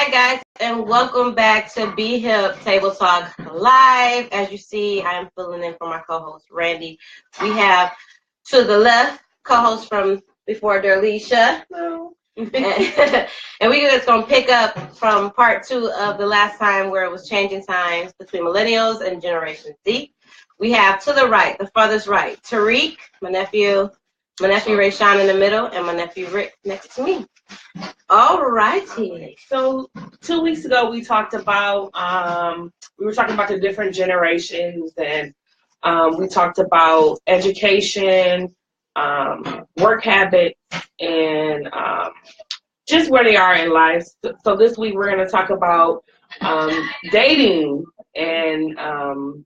Hi guys, and welcome back to BeHIP Table Talk Live. As you see, I am filling in for my co-host Randy. We have to the left co-host from before, Darylisha. No. And we're just gonna pick up from part 2 of the last time where it was changing times between millennials and Generation Z. We have to the right, the farthest right, Taariq, my nephew Rayshawn in the middle, and my nephew Rick next to me. All righty. So 2 weeks ago we talked about we were talking about the different generations, and we talked about education, work habits, and just where they are in life. So this week we're going to talk about dating and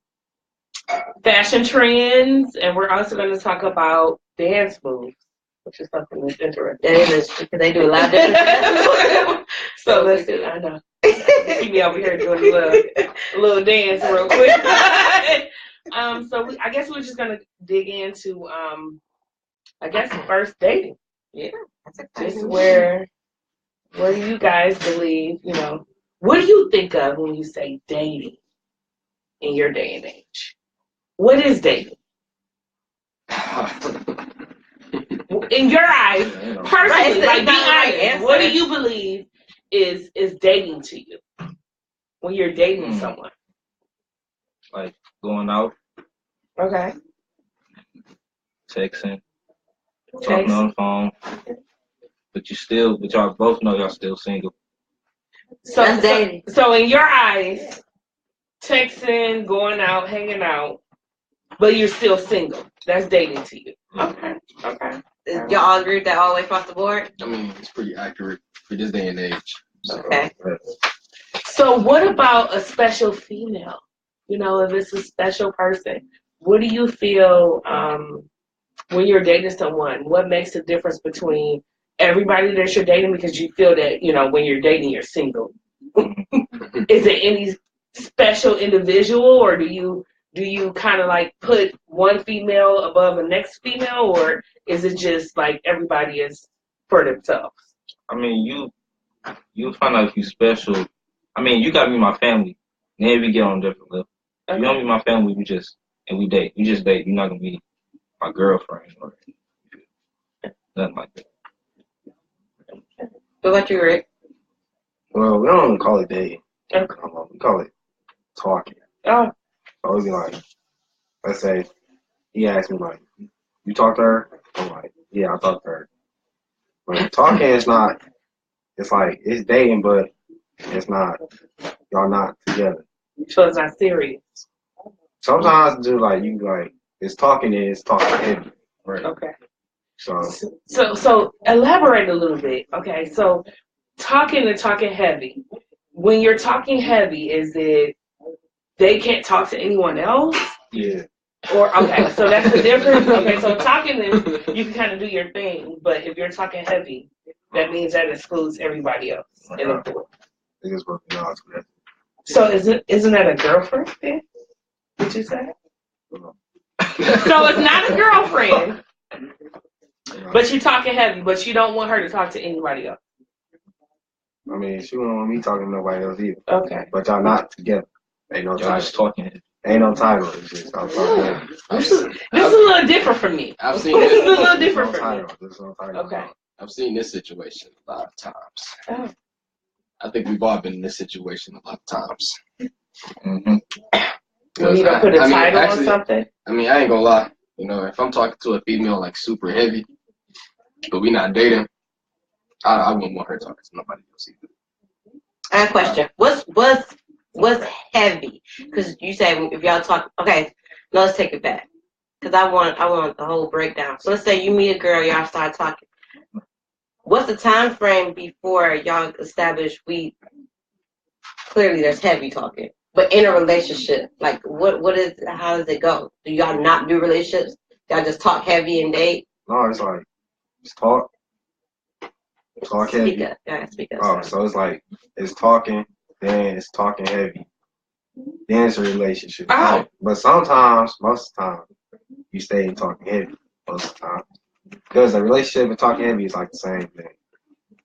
fashion trends, and we're also going to talk about dance moves, which is something that's interesting. It is, because they do a lot of different stuff. So listen, I know. Keep me over here doing a little dance real quick. I guess we're just gonna dig into first dating. Yeah, that's Just exciting. where do you guys believe, what do you think of when you say dating in your day and age? What is dating? In your eyes, personally, Right, be honest, what do you believe is dating to you when you're dating someone? Like going out, Okay. texting, talking on the phone, but y'all both know y'all still single. So in your eyes, texting, going out, hanging out, but you're still single. That's dating to you. Okay. Y'all all agree with that all the way across the board? I mean, it's pretty accurate for this day and age. So. Okay. So what about a special female? If it's a special person, what do you feel when you're dating someone? What makes the difference between everybody that you're dating, because you feel that, when you're dating, you're single? Is there any special individual, or do you kind of like put one female above the next female, or is it just like everybody is for themselves? I mean, you find out if you special. I mean, you gotta be my family. Then we get on a different level. Okay. You don't be my family, we date. You just date. You're not gonna be my girlfriend or nothing like that. What about you, Rick? Well, we don't call it dating. Okay. We call it talking. Oh. So it'd be like, let's say he asked me like, "You talk to her?" I'm like, "Yeah, I talk to her." But talking is not. It's like it's dating, but it's not. Y'all not together. So it's not serious. Sometimes do like you like it's talking heavy. Right. Okay. So elaborate a little bit. Okay. So talking heavy. When you're talking heavy, is it they can't talk to anyone else? Yeah. Or okay, so that's the difference. Okay, so talking is you can kind of do your thing, but if you're talking heavy, that means that excludes everybody else in the pool. It is working out. So isn't that a girlfriend then? Would you say? So it's not a girlfriend, but you're talking heavy, but you don't want her to talk to anybody else. I mean, she won't want me talking to nobody else either. Okay. But y'all not together. Ain't no title. Just talking. Ain't no title. It's just I'm talking. This is a little different for me. I've seen this this. is a little different for me. There's no title. Okay. I've seen this situation a lot of times. Oh. I think we've all been in this situation a lot of times. Mm-hmm. When you don't put a title on something? I mean, I ain't gonna lie. If I'm talking to a female like super heavy, but we not dating, I wouldn't want her talking to nobody else either. I have a question. What's heavy? Because you say if y'all talk, okay, let's take it back. Because I want the whole breakdown. So let's say you meet a girl, y'all start talking. What's the time frame before y'all establish clearly there's heavy talking? But in a relationship, like how does it go? Do y'all not do relationships? Y'all just talk heavy and date? No, it's like it's talk heavy. Speak up. Yeah, speak up. Oh, so it's like it's talking, then it's talking heavy, then it's a relationship. Oh. But sometimes, most of the time, you stay in talking heavy most of the time. Because a relationship and talking heavy is like the same thing.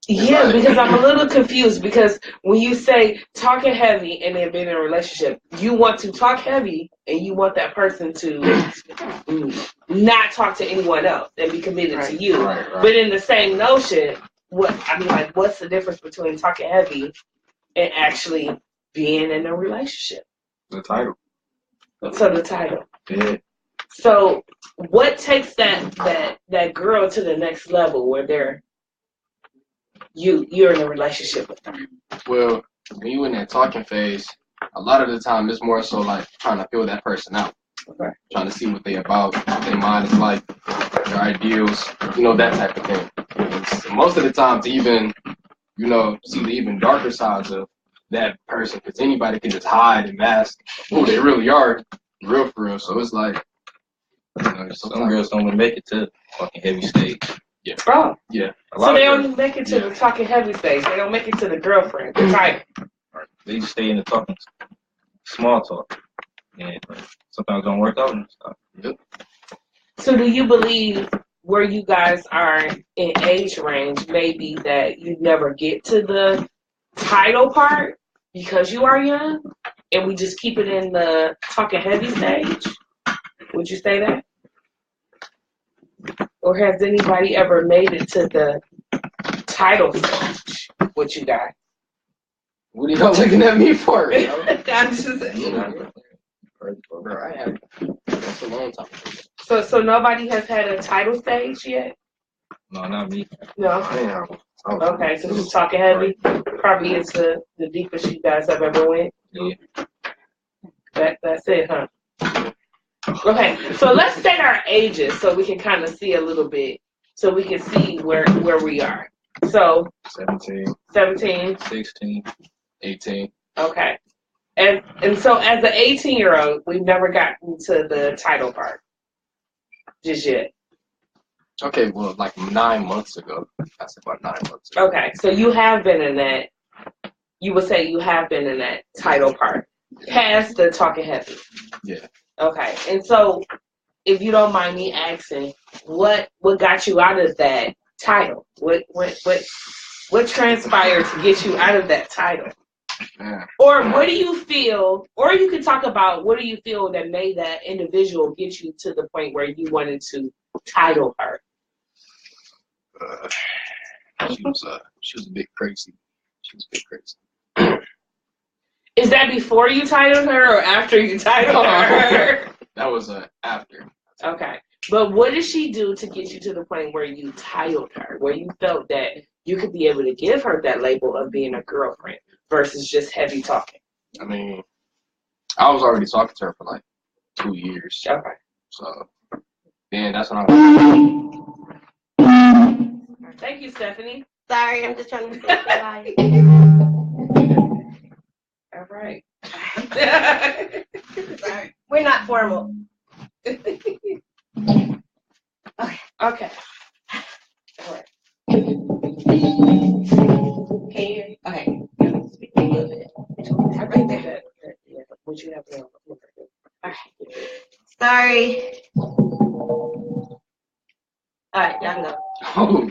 Yeah, because I'm a little confused because when you say talking heavy and then being in a relationship, you want to talk heavy and you want that person to not talk to anyone else and be committed to you. Right. But in the same notion, what's the difference between talking heavy and actually being in a relationship? The title. So the title. Yeah. So what takes that girl to the next level where you're in a relationship with her? Well, when you're in that talking phase, a lot of the time it's more so like trying to feel that person out. Okay. Trying to see what they about, what their mind is like, their ideals, that type of thing. It's most of the time to even, see the even darker sides of that person, because anybody can just hide and mask who they really are, real for real. So it's like, some girls don't even make it to fucking heavy stage. Yeah. Oh. Yeah. So they don't make it to the talking heavy stage. They don't make it to the girlfriend, the title. They just stay in the talking, small talk. And sometimes don't work out and stuff. Yep. So do you believe where you guys are in age range, maybe that you never get to the title part because you are young, and we just keep it in the talking heavy stage? Would you say that? Or has anybody ever made it to the title stage with you guys? What are y'all looking at me for? I'm just saying. Bro, I have. That's a long time ago. So nobody has had a title stage yet? No, not me. No. I didn't have one. Okay, so just talking heavy. Probably is the deepest you guys have ever went. Yeah. That's it, huh? Okay, so let's set our ages so we can kind of see a little bit, so we can see where we are. So 17. 16. 18. Okay. And so as an 18-year-old, we've never gotten to the title part just yet. Okay, well, like 9 months ago. That's about 9 months ago. Okay, so you have been in that. You would say you have been in that title part, past the talking heavy. Yeah. Okay, and so if you don't mind me asking, what got you out of that title? What transpired to get you out of that title? Yeah. Or what do you feel, or you can talk about what do you feel that made that individual get you to the point where you wanted to title her? She was a bit crazy. She was a bit crazy. Is that before you titled her or after you titled her? That was after. Okay. But what did she do to get you to the point where you titled her, where you felt that you could be able to give her that label of being a girlfriend versus just heavy talking? I mean, I was already talking to her for like 2 years. Okay. So then that's when I was. Thank you, Stephanie. Sorry, I'm just trying to say All right. Sorry. We're not formal. Okay. Okay. All right. Can you hear me? Okay. Speak a little bit. I think that what you have there. All right. Sorry. All right, y'all can go. Oh.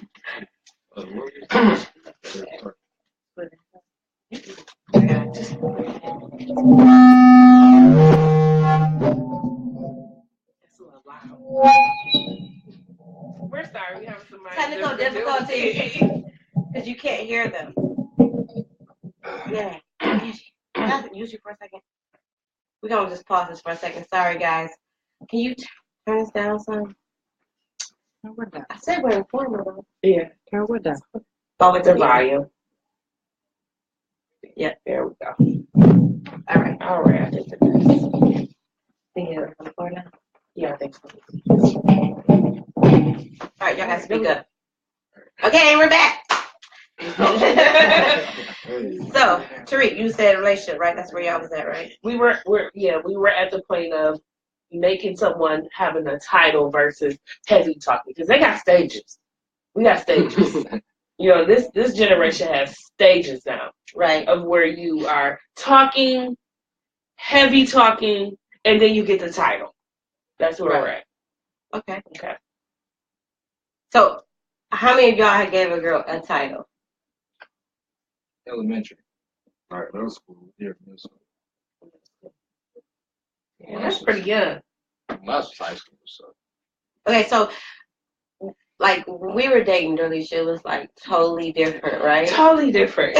We're sorry, we have some Technical difficulties because you can't hear them. Yeah. Use you for a second. We're going to just pause this for a second. Sorry, guys. Can you turn this down some? I said we're informal. Yeah, turn what down? Oh, it's The volume. Yeah, there we go. All right. I think the best. Think you're on the floor now? Yeah, I think so. All right, y'all gotta speak up. Okay, we're back. So, Taariq, you said relationship, right? That's where y'all was at, right? We were at the point of making someone having a title versus heavy talking because they got stages. We got stages. This generation has stages now, right? Of where you are talking, heavy talking, and then you get the title. That's where we're at. Okay. Okay. So, how many of y'all had gave a girl a title? Elementary. All right, middle school. Yeah, middle school. Yeah, that's pretty young. That was high school, so. Okay, so like when we were dating, Darylisha, it was like totally different, right? Totally different.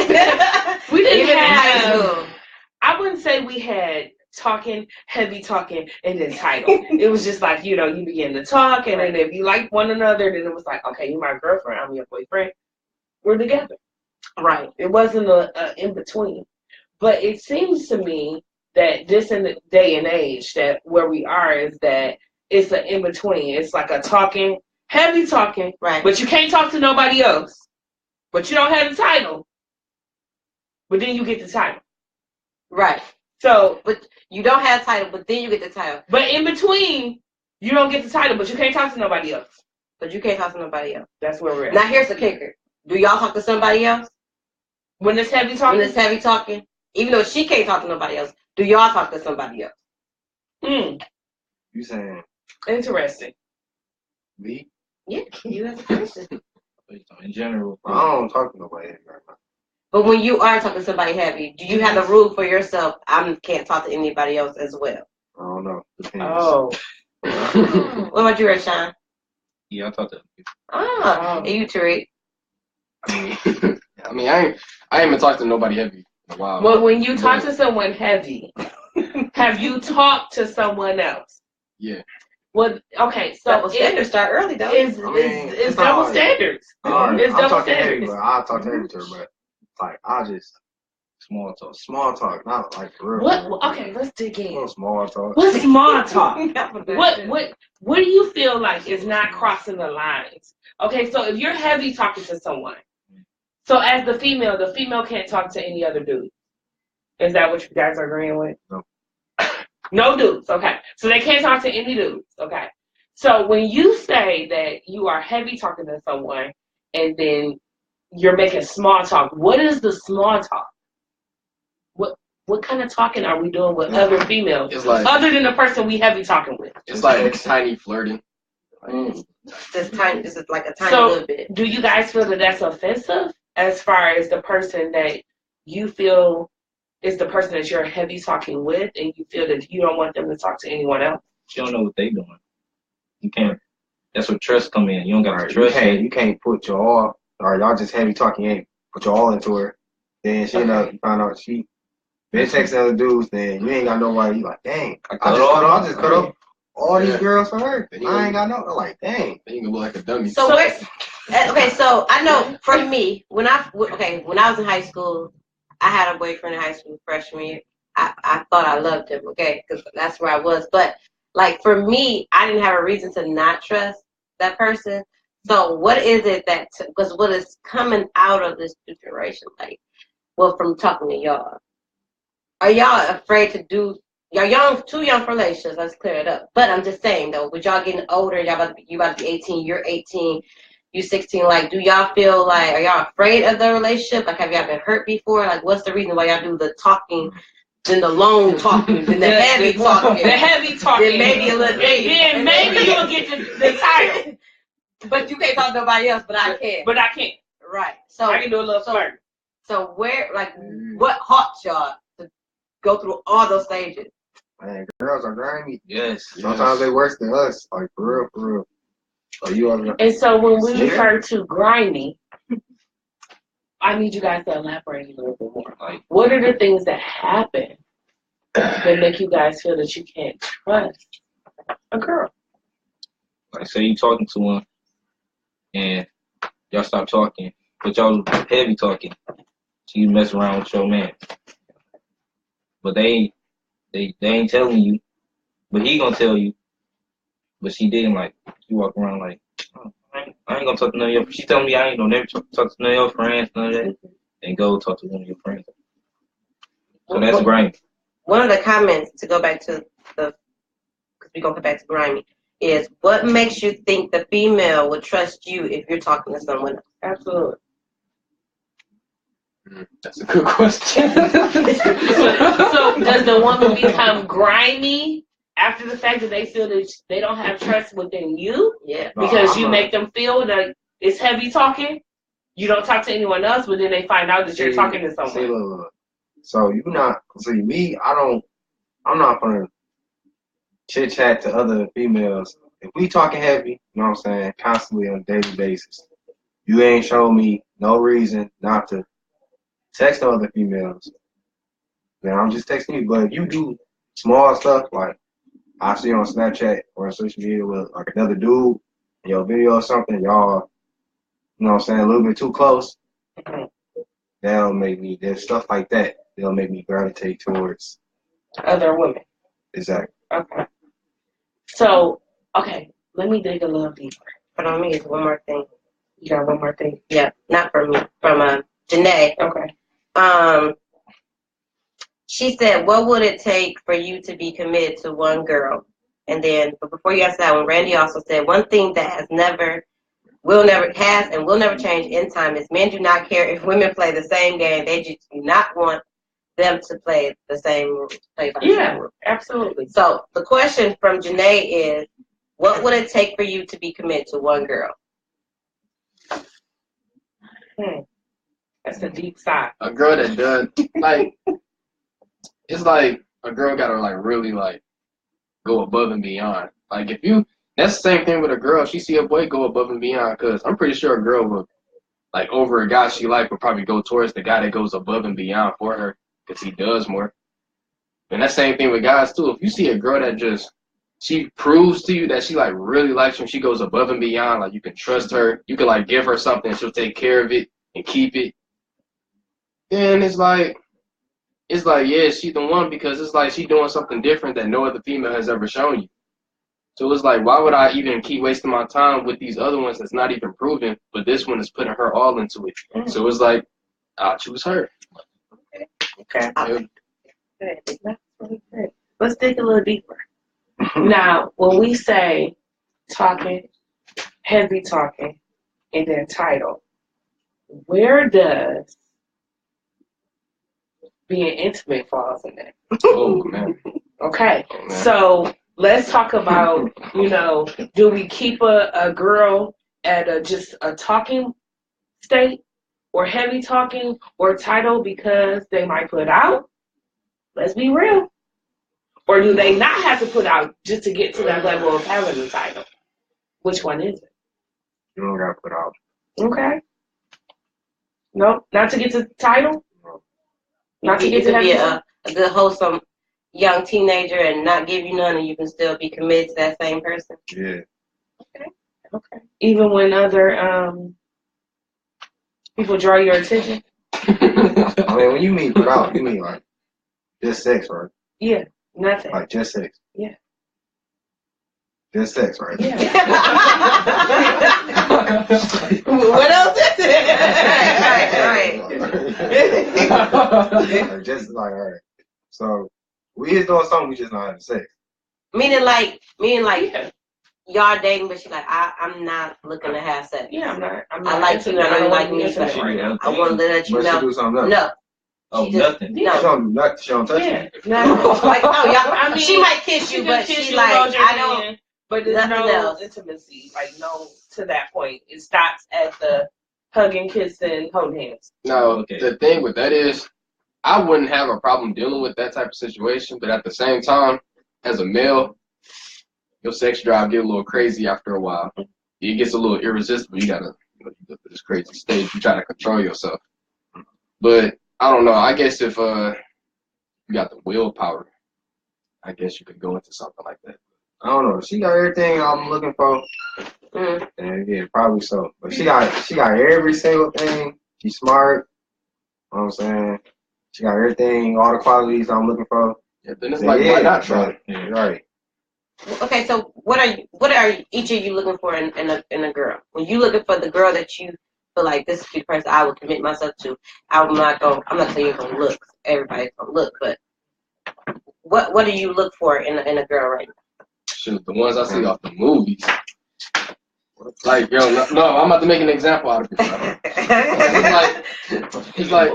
We didn't Even in high have- school. I wouldn't say we had heavy talking, and then title. It was just like, you begin to talk, and then if you like one another, then it was like, okay, you're my girlfriend, I'm your boyfriend. We're together. Right. It wasn't a in between. But it seems to me that this in the day and age that where we are is that it's an in between. It's like a talking, heavy talking, Right. but you can't talk to nobody else. But you don't have the title. But then you get the title. Right. So, But you don't have title, but then you get the title. but in between, you don't get the title, but you can't talk to nobody else. But you can't talk to nobody else. That's where we're at. Now here's the kicker. Do y'all talk to somebody else? When it's heavy talking, When it's heavy talking? Even though she can't talk to nobody else, do y'all talk to somebody else? You saying Interesting. me? Yeah, you as a person. In general. I don't talk to nobody right now. But when you are talking to somebody heavy, do you have the rule for yourself? I can't talk to anybody else as well. I don't know. Depends. Oh. What about you, Rayshawn? Yeah, I thought that. And you, Taariq? I mean, I ain't been talking to nobody heavy in a while. Well, when you talk to someone heavy, have you talked to someone else? Yeah. Well, okay, so Double standards start early, though. It's it's double not- standards. Alright, It's I'm double talking heavy, standards. but I'll talk to her to her, but like I just Small talk. small talk, not like for real. What? Okay, let's dig A little in. small talk. What's small talk? What do you feel like is not crossing the lines? Okay, so if you're heavy talking to someone, so as the female can't talk to any other dude. Is that what you guys are agreeing with? No. No dudes, okay. So they can't talk to any dudes, okay. So when you say that you are heavy talking to someone and then you're making small talk, what is the small talk? What kind of talking are we doing with other females? It's like Other than the person we heavy talking with. it's like tiny flirting. This is like a tiny So, little bit. do you guys feel that that's offensive as far as the person that you feel is the person that you're heavy talking with and you feel that you don't want them to talk to anyone else? You don't know what they doing. You can't. That's where trust come in. You don't got to Alright, trust. you can't put your all, or y'all just heavy talking. You ain't put your all into her. Then she end up, you find out she been texting other dudes. Then you ain't got nobody. You like, dang, I just cut up all these girls for her. I ain't got no. I'm like, dang. Then you can look like a dummy. So okay, so I know for me, when I was in high school, I had a boyfriend in high school freshman year. I thought I loved him, okay, because that's where I was. But like for me, I didn't have a reason to not trust that person. So what is it that, because what is coming out of this generation, like, well, from talking to y'all, are y'all afraid to do? Y'all too young for relationships. Let's clear it up. But I'm just saying though, with y'all getting older, you about to be 18. You're 18. You 16. Like, do y'all feel like, are y'all afraid of the relationship? Like, have y'all been hurt before? Like, what's the reason why y'all do the talking, then the long talking, then the heavy talking, The heavy talking. then maybe a little, Then maybe you'll get the title. But you can't talk to nobody else. But I can. But I can't. Right. So I can do a little flirt. So where, like, what haunt y'all to go through all those stages? Man, girls are grimy. Yes. Sometimes they worse than us. Like for real. So you are. And so when we refer to grimy, I need you guys to elaborate a little bit more. Like, What are the things that happen that make you guys feel that you can't trust a girl? like say you talking to one, and y'all stop talking, but y'all heavy talking. So you mess around with your man, but they ain't telling you, but he gonna tell you. But she didn't, like, you walk around like, oh, I ain't gonna talk to none of your. She telling me I ain't gonna never talk to none of your friends, none of that, and go talk to one of your friends. So that's grimy. One of the comments, to go back to because we're gonna come back to grimy, is what makes you think the female would trust you if you're talking to someone else? Absolutely. That's a good question. So does the woman become grimy after the fact that they feel that they don't have trust within you Yeah. because you make them feel that it's heavy talking? You don't talk to anyone else, but then they find out that you're talking to someone. See, look. So me, I'm not gonna chit chat to other females. If we talking heavy, you know what I'm saying, constantly on a daily basis, you ain't show me no reason not to text other females. Then I'm just texting you. But if you do small stuff like I see on Snapchat or on social media with like another dude in your video or something, y'all, you know what I'm saying, a little bit too close, that'll make me, there's stuff like that, that'll make me gravitate towards other women. Exactly. Okay. So, okay, let me dig a little deeper. But on me, it's one more thing. You got one more thing? Yeah, not from me, from Janae. Okay. She said, what would it take for you to be committed to one girl? And then, but before you answer that one, Randy also said, one thing that will never change in time is men do not care if women play the same game. They just do not want them to play the same rules. Yeah, absolutely. So the question from Janae is, what would it take for you to be committed to one girl? That's a deep sigh. A girl that does, like, it's like a girl gotta, like, really, like, go above and beyond. Like, that's the same thing with a girl. If she see a boy, go above and beyond, because I'm pretty sure a girl would, like, over a guy she like, would probably go towards the guy that goes above and beyond for her, because he does more. And that same thing with guys, too. If you see a girl that she proves to you that she, like, really likes you and she goes above and beyond, like, you can trust her, you can, like, give her something and she'll take care of it and keep it, then it's like, yeah, she's the one, because it's like she doing something different that no other female has ever shown you. So it's like, why would I even keep wasting my time with these other ones that's not even proven, but this one is putting her all into it. So it's like, I'll choose her. Okay. Good. That's really good. Let's dig a little deeper. Now, when we say talking, heavy talking, and then title, where does being intimate falls in that? Oh, man. Okay. Oh, man. So let's talk about, do we keep a girl at just a talking state, or heavy talking, or title because they might put out? Let's be real. Or do they not have to put out just to get to that level of having the title? Which one is it? You don't gotta put out. Okay. Nope, not to get to the title? Not to get to be a good, wholesome young teenager and not give you none, and you can still be committed to that same person. Yeah. Okay. Even when other people draw your attention? I mean, when you mean put out, you mean like just sex, right? Yeah, nothing. Like just sex. Yeah. Just sex, right? Yeah. What else is it? Right. Just like, all right. So we is doing something, we just not having sex. Meaning like y'all dating, but she's like, I'm not looking to have sex. Yeah, I'm not. I like you, and I know you like me. But I want to let you know. She do something else. No. Oh, nothing. No. She don't do nothing. She don't touch Yeah. you. Like, oh, y'all. I mean, she might kiss you, but she's like, I don't. But there's nothing no else. intimacy, like no to that point. It stops at the hugging, kissing, holding hands. No, Okay. The thing with that is, I wouldn't have a problem dealing with that type of situation, but at the same time, as a male, your sex drive get a little crazy after a while. It gets a little irresistible. You gotta, you go to this crazy stage. You try to control yourself. But I don't know. I guess if you got the willpower, I guess you could go into something like that. I don't know. She got everything I'm looking for. And yeah, probably so. But she got every single thing. She's smart. You know what I'm saying? She got everything, all the qualities I'm looking for. Yeah, then it's like, why not try? Yeah, right. Okay, so what are each of you looking for in a girl? When you looking for the girl that you feel like this is the person I would commit myself to, I'm not saying you're gonna look. Everybody's gonna look, but what do you look for in a girl right now? Shoot, the ones I see off the movies. Like, yo, no, I'm about to make an example out of it. It's like,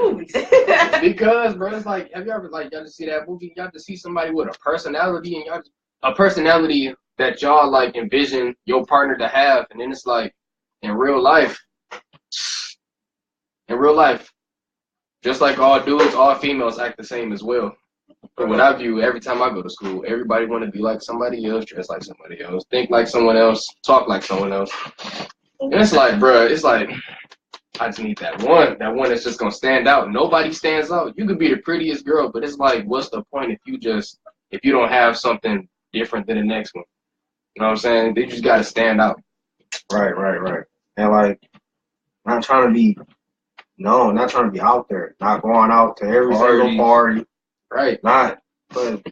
because, bro, it's like, have you ever, like, y'all just see that movie? Y'all just see somebody with a personality, and a personality that y'all, like, envision your partner to have, and then it's like, in real life, in real life, just like all dudes, all females act the same as well. But what I view every time I go to school, everybody want to be like somebody else, dress like somebody else, think like someone else, talk like someone else. And it's like, bruh, it's like, I just need that one that's just gonna stand out. Nobody stands out. You could be the prettiest girl, but it's like, what's the point if you don't have something different than the next one? You know what I'm saying? They just gotta stand out. Right. And like, not trying to be out there, not going out to every single party. Right. Not putting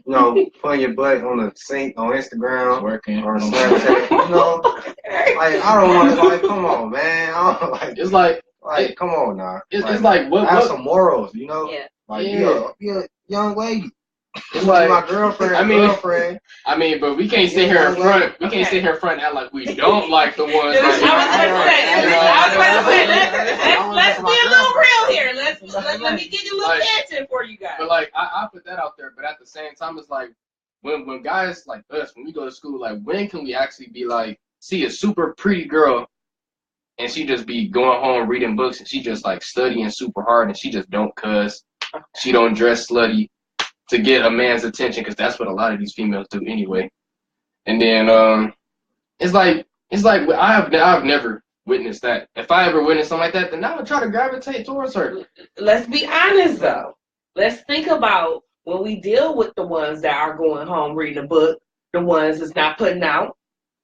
your butt on the sink on Instagram Working or Snapchat. Like I don't want to. Like, come on, man. I don't, like, it's like come on now. It's like what? Have some morals, Yeah. Like be a young lady. It's like my girlfriend. I mean, but we can't sit here in front. We can't sit here in front and act like we don't like the ones. Let's be a little real here. Let me get a little attention for you guys. But like, I put that out there. But at the same time, it's like when guys like us, when we go to school, like when can we actually be like see a super pretty girl, and she just be going home reading books, and she just like studying super hard, and she just don't cuss, she don't dress slutty to get a man's attention, because that's what a lot of these females do anyway. And then it's like I've never witnessed that. If I ever witnessed something like that, then I would try to gravitate towards her. Let's be honest though. Let's think about when we deal with the ones that are going home reading a book, the ones that's not putting out,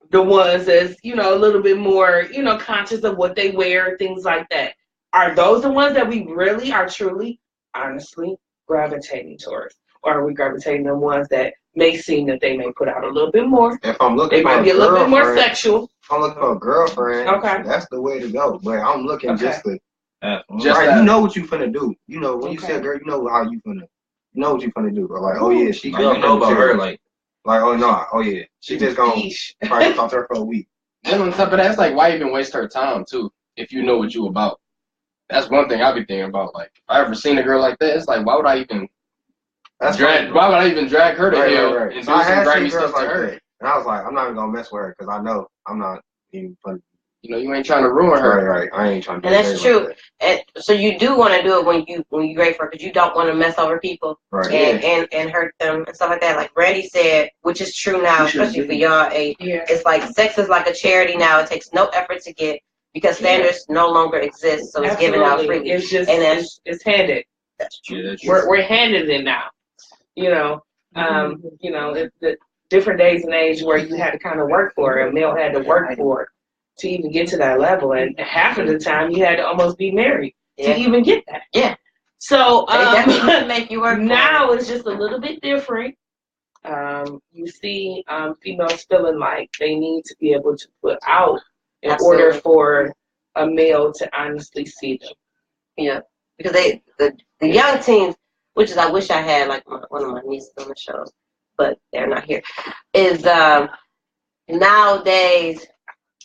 the ones that's, a little bit more, conscious of what they wear, things like that. Are those the ones that we really are truly, honestly gravitating towards? Or are we gravitating the ones that may seem that they may put out a little bit more? If I'm looking they might be a little bit more sexual. If I'm looking for a girlfriend, okay, that's the way to go. But I'm looking just to, right, you know what you finna do. When you say a girl, you know how you finna, you know what you finna do. Or like, oh yeah, she girl. You know about her, like oh no, oh yeah, she just gonna probably talk to her for a week. Then on top of that, it's like, why even waste her time too if you know what you about? That's one thing I be thinking about. Like, if I ever seen a girl like that, it's like, why would I even drag her to hell and do some grimy stuff to her? And I was like, I'm not even gonna mess with her because I know I'm not even funny. You ain't trying to ruin her. Right. I ain't trying to. And that's true. Like that. And so you do want to do it when you great for it, because you don't want to mess over people and hurt them and stuff like that. Like Randy said, which is true now, especially for y'all. It's like sex is like a charity now. It takes no effort to get, because standards no longer exist, so it's given out freely. It's just it's handed. That's true. We're handed it now. The different days and age where you had to kind of work for it, a male had to work for it to even get to that level, and half of the time you had to almost be married to even get that. Yeah. So definitely make you work. Now it's just a little bit different. You see females feeling like they need to be able to put out in order for a male to honestly see them. Yeah, because the young teens, which is I wish I had like one of my nieces on the show, but they're not here, is nowadays,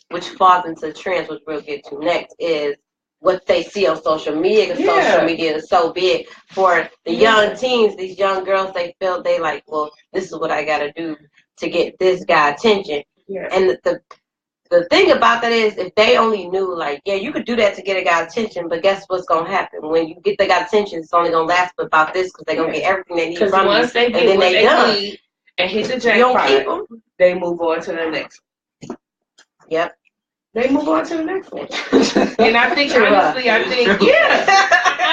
which falls into trends, which we'll get to next, is what they see on social media, because social media is so big. For the young teens, these young girls, they feel they like, well, this is what I got to do to get this guy attention. Yeah. And the thing about that is, if they only knew, like, yeah, you could do that to get a guy attention, but guess what's going to happen? When you get the guy attention, it's only going to last for about this, because they're going to get everything they need from you, once they get and then they done. And hit the jackpot, they move on to the next one. Yep. They move on to the next one. And I think, honestly, I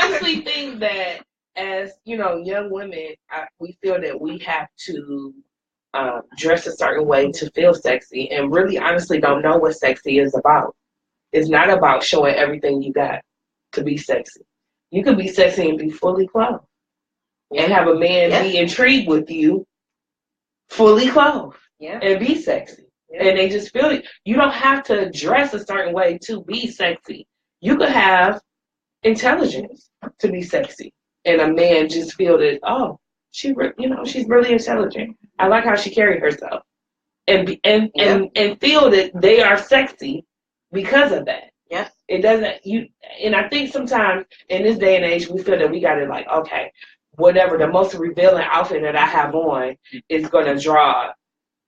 honestly think that as, young women, we feel that we have to dress a certain way to feel sexy, and really honestly don't know what sexy is about. It's not about showing everything you got to be sexy. You could be sexy and be fully clothed and have a man be intrigued with you fully clothed and be sexy. And they just feel it. You don't have to dress a certain way to be sexy. You could have intelligence to be sexy, and a man just feel that, oh, she's really intelligent. I like how she carried herself, and feel that they are sexy because of that. Yeah. It doesn't and I think sometimes in this day and age we feel that we got to, like, okay, whatever the most revealing outfit that I have on is going to draw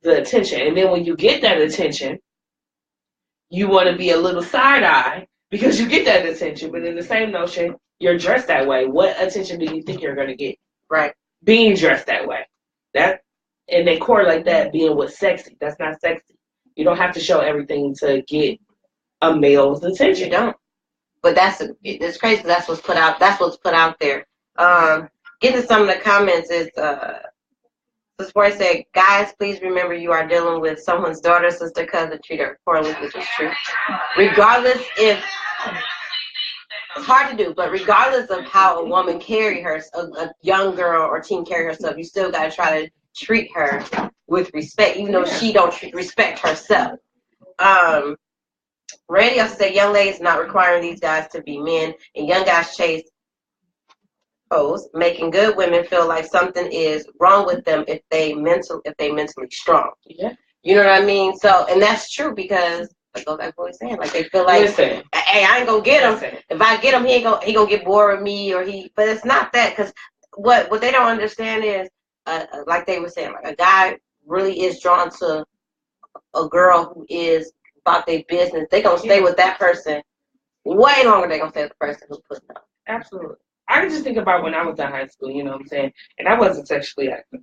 the attention, and then when you get that attention, you want to be a little side eye because you get that attention. But in the same notion, you're dressed that way. What attention do you think you're going to get? Right. Being dressed that way. And they correlate that being with sexy. That's not sexy. You don't have to show everything to get a male's attention. You don't. But it's crazy. That's what's put out. That's what's put out there. Getting to some of the comments is this boy said, guys, please remember you are dealing with someone's daughter, sister, cousin, treat her poorly, which is true. Regardless if it's hard to do, but regardless of how a woman carry a young girl or teen carry herself, you still got to try to treat her with respect, even though she don't respect herself. Randy also said, young ladies not requiring these guys to be men, and young guys chase hoes, making good women feel like something is wrong with them if they mentally strong. Yeah. You know what I mean? So, and that's true because like what he's saying, like they feel like, listen, hey, I ain't gonna get him. Listen. If I get him, he gonna get bored with me, but it's not that, because what they don't understand is, like they were saying, like a guy really is drawn to a girl who is about their business. They gonna stay with that person way longer. They gonna stay with the person who's putting up. Absolutely. I can just think about when I was in high school, you know what I'm saying? And I wasn't sexually active.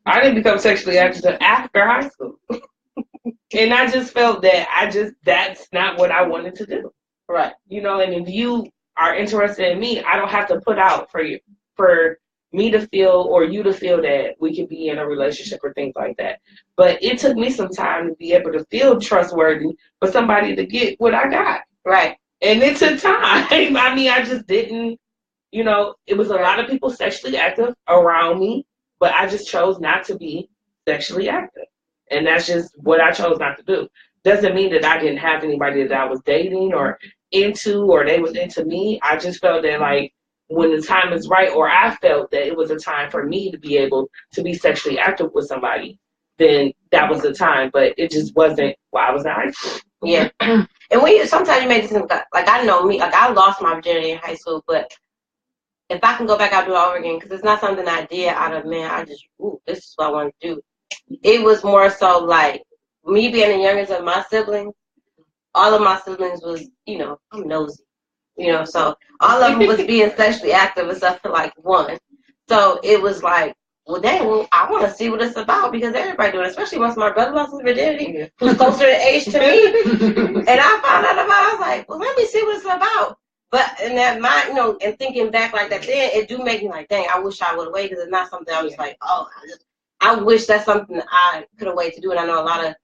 I didn't become sexually active until after high school. And I just felt that that's not what I wanted to do. Right. You know, and if you are interested in me, I don't have to put out for me to feel or you to feel that we could be in a relationship or things like that. But it took me some time to be able to feel trustworthy for somebody to get what I got. Right. And it took time. I mean, I just didn't. You know, it was a lot of people sexually active around me, but I just chose not to be sexually active. And that's just what I chose not to do. Doesn't mean that I didn't have anybody that I was dating or into or they was into me. I just felt that, like, when the time is right, or I felt that it was a time for me to be able to be sexually active with somebody, then that was the time. But it just wasn't while I was in high school. Yeah. And sometimes you make this think, like, I know me, like, I lost my virginity in high school, but if I can go back, I'll do it all over again, because it's not something I did out of, man, this is what I want to do. It was more so like me being the youngest of my siblings. All of my siblings was, you know, I'm nosy, you know, so all of them was being sexually active except for like one. So it was like, well, dang, I want to see what it's about, because everybody doing it, especially once my brother lost his virginity, who's closer in age to me. And I found out about it. I was like, well, let me see what it's about. But in that mind, you know, and thinking back like that, then it do make me like, dang, I wish I would have waited, because it's not something I was like, oh, I wish that's something I could have waited to do. And I know a lot of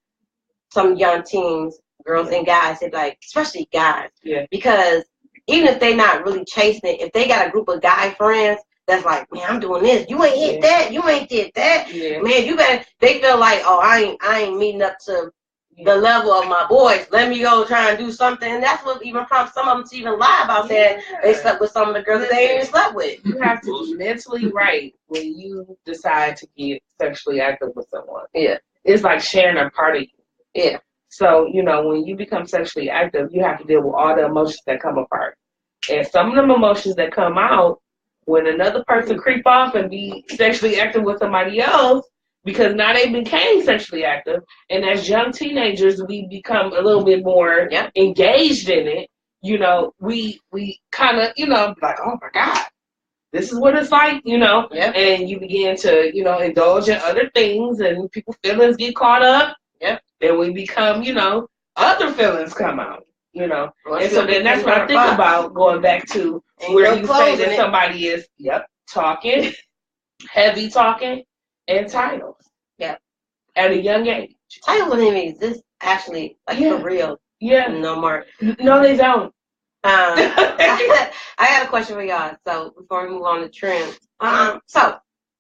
some young teens, girls and guys, they're like, especially guys, because even if they're not really chasing it, if they got a group of guy friends that's like, man, I'm doing this, you ain't hit that, you ain't did that, man, you better. They feel like, oh, I ain't meeting up to the level of my boys. Let me go try and do something. And that's what even prompts some of them to even lie about that they slept with some of the girls that they ain't even slept with. You have to be mentally right when you decide to get sexually active with someone. Yeah. It's like sharing a part of you. Yeah. So, you know, when you become sexually active, you have to deal with all the emotions that come apart. And some of them emotions that come out when another person creep off and be sexually active with somebody else, because now they became sexually active, and as young teenagers, we become a little bit more engaged in it. You know, we kind of, you know, like, oh my God, this is what it's like, you know, and you begin to, you know, indulge in other things, and people's feelings get caught up. Then we become, you know, other feelings come out, you know. And so then that's what I think about, going back to where you say that somebody is, talking, heavy talking, and titles. At a young age. Titles don't even exist, actually, like for real. No more. No, they don't. I got a question for y'all. So before we move on to trends. So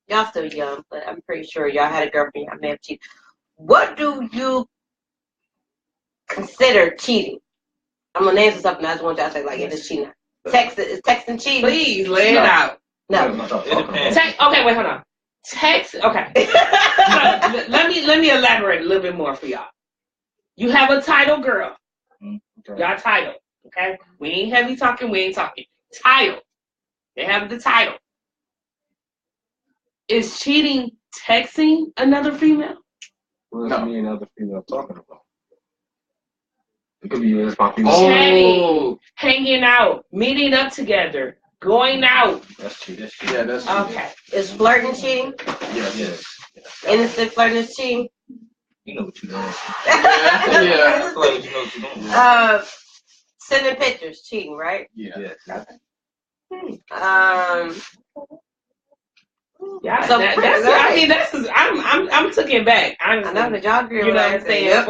y'all still young, but I'm pretty sure y'all had a girlfriend. I may have cheated. What do you consider cheating? I'm gonna name something. I just want y'all to say, like, it is cheating. Is texting cheating? Please lay it out. No. It depends. Okay, wait, hold on. Text. Okay. So, let me elaborate a little bit more for y'all. You have a title, girl. Y'all title. Okay. We ain't heavy talking. We ain't talking title. They have the title. Is cheating texting another female? What is me and other female talking about? It could be that's my future. Chatting, hanging out, meeting up together, going out. That's true. That's true. Yeah, that's true. Okay. Is flirting cheating? Yes. Innocent flirting is cheating? You know what you're doing. Yeah. I feel like you know what you're doing. Sending pictures, cheating, right? Yeah. Yes. Yeah, So I'm taking back. I know that y'all agree. You know what I'm saying? Yep,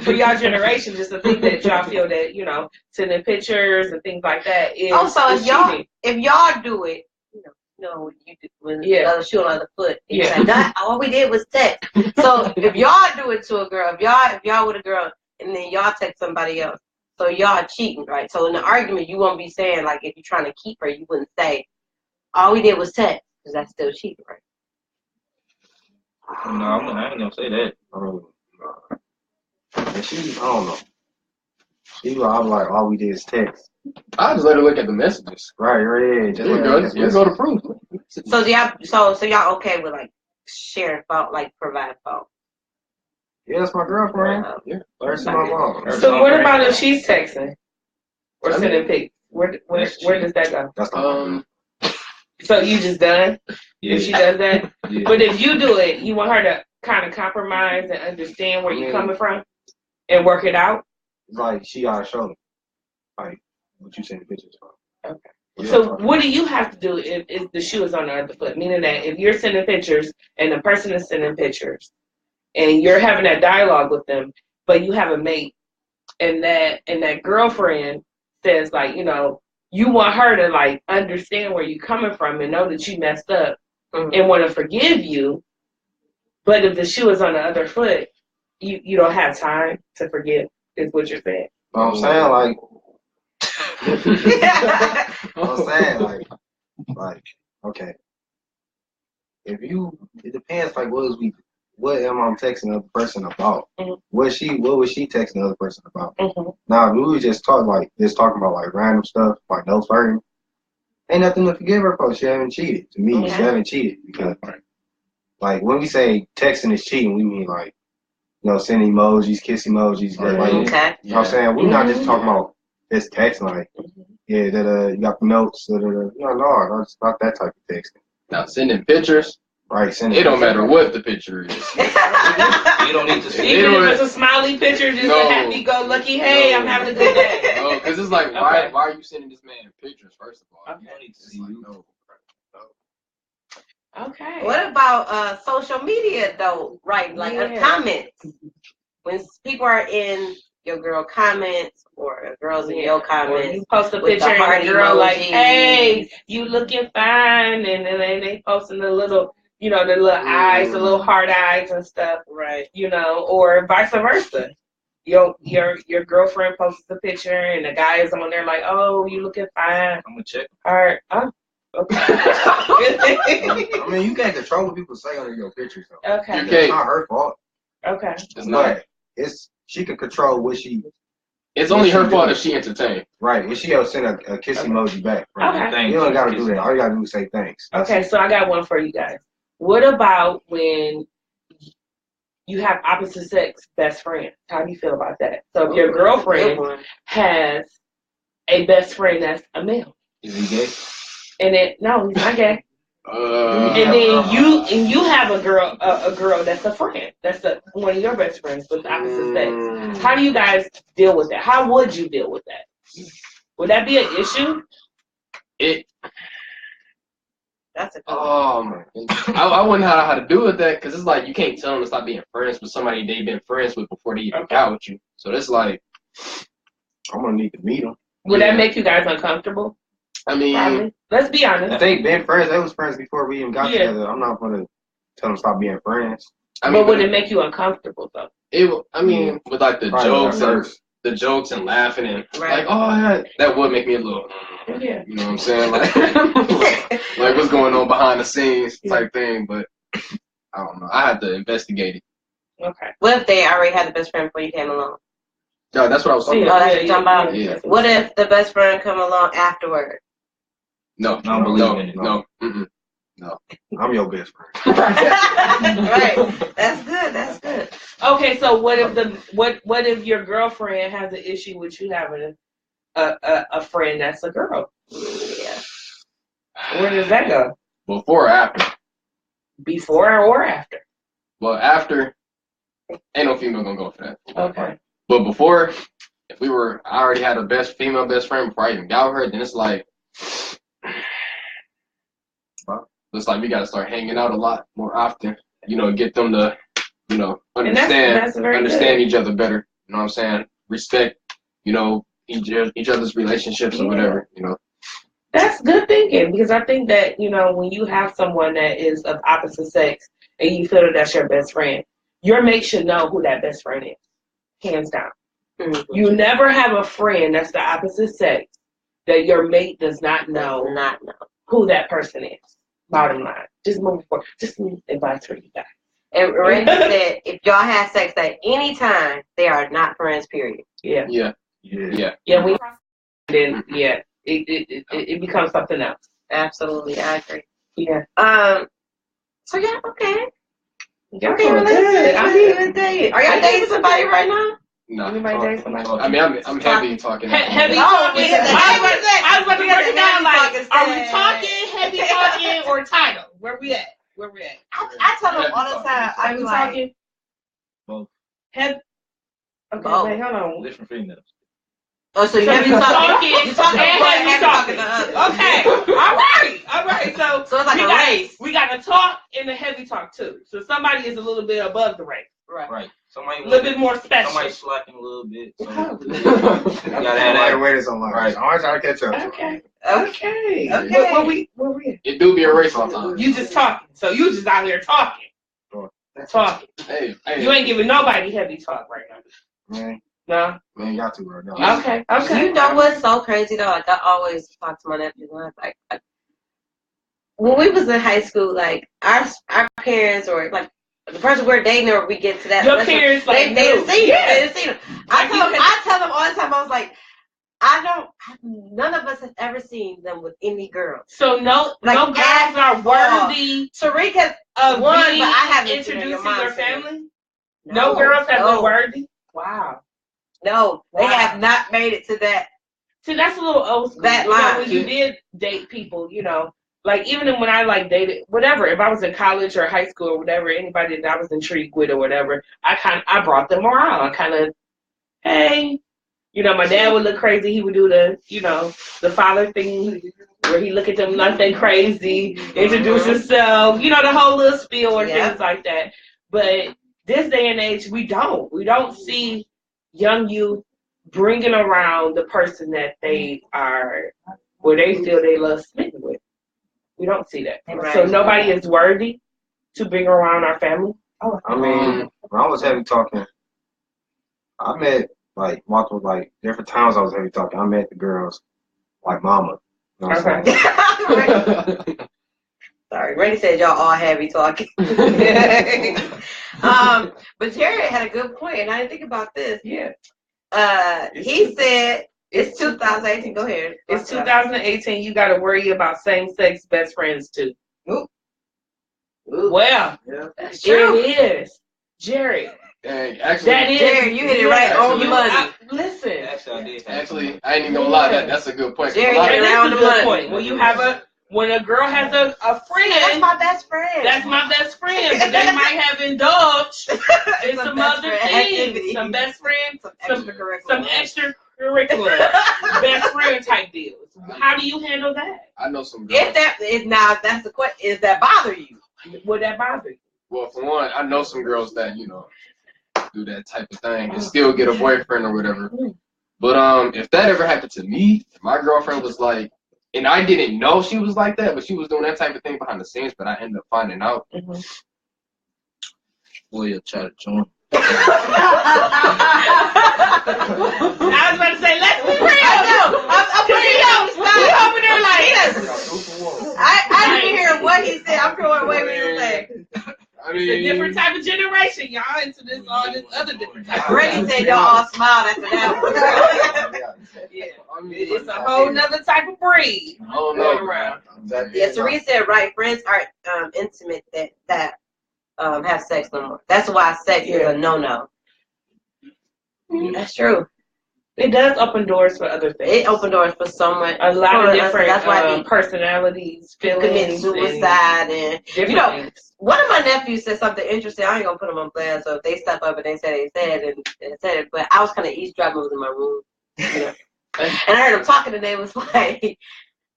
For y'all generation, just to think that y'all feel that, sending pictures and things like that is also is cheating. if y'all do it, what you do when the other shoe on the other foot. Yeah. Like, all we did was text. So if y'all do it to a girl, if y'all with a girl and then y'all text somebody else, so y'all cheating, right? So in the argument, you won't be saying like if you're trying to keep her, you wouldn't say all we did was text, because that's still cheating, right? No, I ain't gonna say that. And she, I don't know. I'm like, all we did is text. I just let her look at the messages. Right. Just go to proof. So y'all okay with like sharing phone, like provide phone? Yeah, that's my girlfriend. Yeah. That's my mom. So what about if she's texting or sending pics? Where does that go? That's not So you just done if she does that? Yeah. But if you do it, you want her to kind of compromise and understand where you're coming from and work it out? Like, she gotta show me, like, what you send the pictures from. Okay. So what do you have to do if the shoe is on the other foot? Meaning that if you're sending pictures and the person is sending pictures and you're having that dialogue with them, but you have a mate and that girlfriend says like, you want her to like understand where you're coming from and know that you messed up and want to forgive you. But if the shoe is on the other foot, you don't have time to forgive, is what you're saying. I'm saying like, okay. It depends like what am I texting the other person about? Mm-hmm. What was she texting the other person about? Mm-hmm. Now if we was just talking about like random stuff, like no flirting, ain't nothing to forgive her for. She haven't cheated. To me, she haven't cheated because like when we say texting is cheating, we mean like, send emojis, kiss emojis, like you know what I'm saying? We're not just talking about this text like, you got the notes, no, it's not that type of texting. Now sending pictures. Right, it don't matter what the picture is. You don't need to see even if it's a smiley picture, just a happy-go-lucky, hey, I'm having a good day. No, because it's like, why are you sending this man pictures, first of all? Okay. You don't need to see you. Okay. What about social media though? Right, like comments. When people are in your girl comments or girls in your comments, or you post a picture and a girl like, hey, you looking fine, and then they posting the little, the little eyes, the little heart eyes and stuff, right? Or vice versa. Your girlfriend posts a picture and the guy is on there like, oh, you looking fine. I'm gonna check. All right. Oh, okay. I mean, you can't control what people say under your pictures though. Okay. It's not her fault. Okay. It's not. She can control what she. It's only her fault if she entertained. Right. If she send a kiss emoji back. Right? Okay. You don't gotta do that. All you gotta do is say thanks. Okay, so I got one for you guys. What about when you have opposite sex best friends? How do you feel about that? So if your girlfriend has a best friend that's a male. Is he gay? No, he's not gay. And then you have a girl that's a friend, that's one of your best friends with opposite sex. How do you guys deal with that? How would you deal with that? Would that be an issue? That's a I wouldn't know how to do with that because it's like you can't tell them to stop being friends with somebody they've been friends with before they even got with you. So it's like I'm gonna need to meet them. Would that make you guys uncomfortable? I mean, probably. Let's be honest. If they been friends, they was friends before we even got together. I'm not gonna tell them to stop being friends. But would it make you uncomfortable though? With like the jokes and laughing and like, that would make me a little, you know what I'm saying? Like, like what's going on behind the scenes type thing. But I don't know. I have to investigate it. Okay. What if they already had the best friend before you came along? No, that's what I was talking about. Oh, that's what you're talking about? Yeah. What if the best friend come along afterward? No. No. I'm your best friend. Right. That's good. Okay, so what if your girlfriend has an issue with you having a friend that's a girl? Yeah. Where does that go? Before or after? Before or after? Well, after, ain't no female gonna go for that. Okay. But before, if I already had a female best friend before I even got with her, then it's like we gotta start hanging out a lot more often. Get them to, understand each other better. You know what I'm saying? Respect, each other's relationships or whatever. That's good thinking, because I think that, when you have someone that is of opposite sex and you feel that that's your best friend, your mate should know who that best friend is, hands down. Mm-hmm. You never have a friend that's the opposite sex that your mate does not know who that person is. Bottom line. Just move forward. Just advice for you guys. And Randy said, if y'all have sex at any time, they are not friends, period. Yeah. Yeah. It becomes something else. Absolutely, I agree. Yeah. So yeah, okay. Y'all good. Are y'all dating somebody right now? No. Anybody dating somebody? I mean, I'm heavy talking. Heavy talking. I was about to break it down. Like, are we talking, heavy talking, or title? Where we at? I tell them all the time. Are we talking? Both. Heavy. Okay, both. Wait, hold on. Different females. Oh, so you heavy talking? You talking and heavy talking to others. Okay. All right. So it's like a race. We got to talk and the heavy talk too. So somebody is a little bit above the race. Right. Somebody a little bit more special. Somebody slacking a little bit. So gotta wait some longer. Right. I'm trying to catch up. Okay. Where we at? It do be a race all the time. You just talking. So you just out here talking. Talking. Hey. You ain't giving nobody heavy talk right now. Man. No. Man, you got to, bro. No. Okay. You know what's so crazy though? Like I always talk to my nephews and I was like when we was in high school, like our parents or like the person we're dating or we get to that. Your parents they didn't see them. They didn't see them. I tell them all the time. I was like, none of us have ever seen them with any girls. So no girls are worthy. Taariq has of one, being but I haven't introducing their family. No girls have been worthy. Wow. No, they have not made it to that. See, that's a little old school. That line. When you did date people, like even when I dated whatever, if I was in college or high school or whatever, anybody that I was intrigued with or whatever, I brought them around. I kind of, hey, my dad would look crazy. He would do the father thing where he look at them like they crazy, introduce himself, the whole little spiel or things like that. But this day and age, we don't see young youth bringing around the person that they are, where they feel they love smitten with. We don't see that. Right. So nobody is worthy to bring around our family. Oh, I mean, when I was heavy talking, I met multiple different times I was heavy talking. I met the girls like mama. You know what I'm saying? Sorry, Randy said y'all all heavy talking. But Jerry had a good point, and I didn't think about this. Yeah. He said it's 2018. Go ahead. It's 2018. You got to worry about same-sex best friends too. Ooh. Well, that's true. It is, Jerry. Dang, actually, that is, Jerry, you hit it right on the money. Listen. Actually, I ain't even gonna lie. That's a good point. Jerry, hit it right on the money. Point. When a girl has a friend, that's my best friend. That's my best friend. But they might have indulged in some other things, some best friends, some extracurricular best friend type deals. How do you handle that? I know some girls. That's the question. Is that bother you? Would that bother you? Well, for one, I know some girls that do that type of thing and still get a boyfriend or whatever. But if that ever happened to me, if my girlfriend was like, and I didn't know she was like that, but she was doing that type of thing behind the scenes, but I ended up finding out. Boy, you'll try to join. I was about to say, let's be real. I'm over there like, I didn't hear what he said. I'm throwing away what he was saying. I mean, it's a different type of generation, y'all. Into all this other different type. Randy said y'all all smiled after that. Yeah, it's a whole nother type of breed. Going around. Yeah, Taariq said right. Friends are intimate that have sex no more. That's why sex is a no-no. That's true. It does open doors for other things. It opened doors for so much. A lot of different that's why personalities, people feelings, commit suicide, and different you know, things. one of my nephews said something interesting. I ain't gonna put them on blast, so if they step up and they said it, but I was kind of eavesdropping, was in my room, you know, and I heard them talking, and they was like,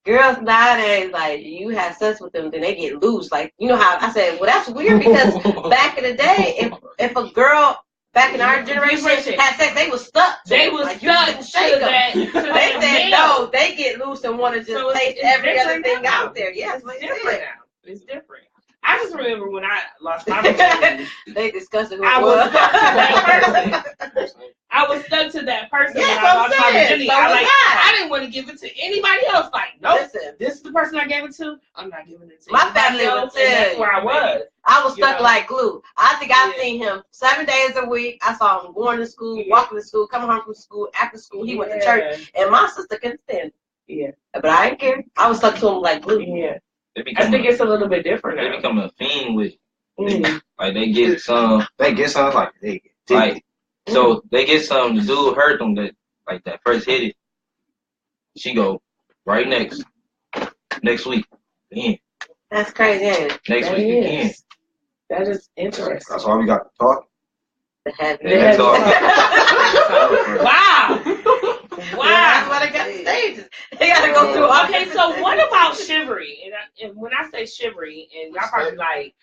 girls nowadays, like, you have sex with them, then they get loose. Like, you know how I said, well, that's weird, because back in the day, if a girl back in our generation had sex, they was stuck. They was like, stuck to that. They said no, they get loose and want to just taste every other thing now. out there. Yes, it's different now. It's different. I just remember when I lost my virginity. They discussed it. I was stuck to that person. I was stuck to that person when I lost my virginity. So I didn't want to give it to anybody else. Like, nope, listen, this is the person I gave it to. I'm not giving it to my anybody family else. would tell That's where I was. I was stuck like glue. I think I've seen him 7 days a week. I saw him going to school, walking to school, coming home from school. After school, he went to church, and my sister couldn't stand it. Yeah, but I didn't care. I was stuck to him like glue. Yeah. I think it's a little bit different now. They become a fiend with like they get some like they like so they get some, the dude hurt them that like that first hit it. She go right next week again. That's crazy, ain't it? Next week again. That is interesting. That's why we got to talk. Wow. Wow. That's why they got stages. They got to go through all. Okay, so what about chivalry? And when I say chivalry, and y'all probably like,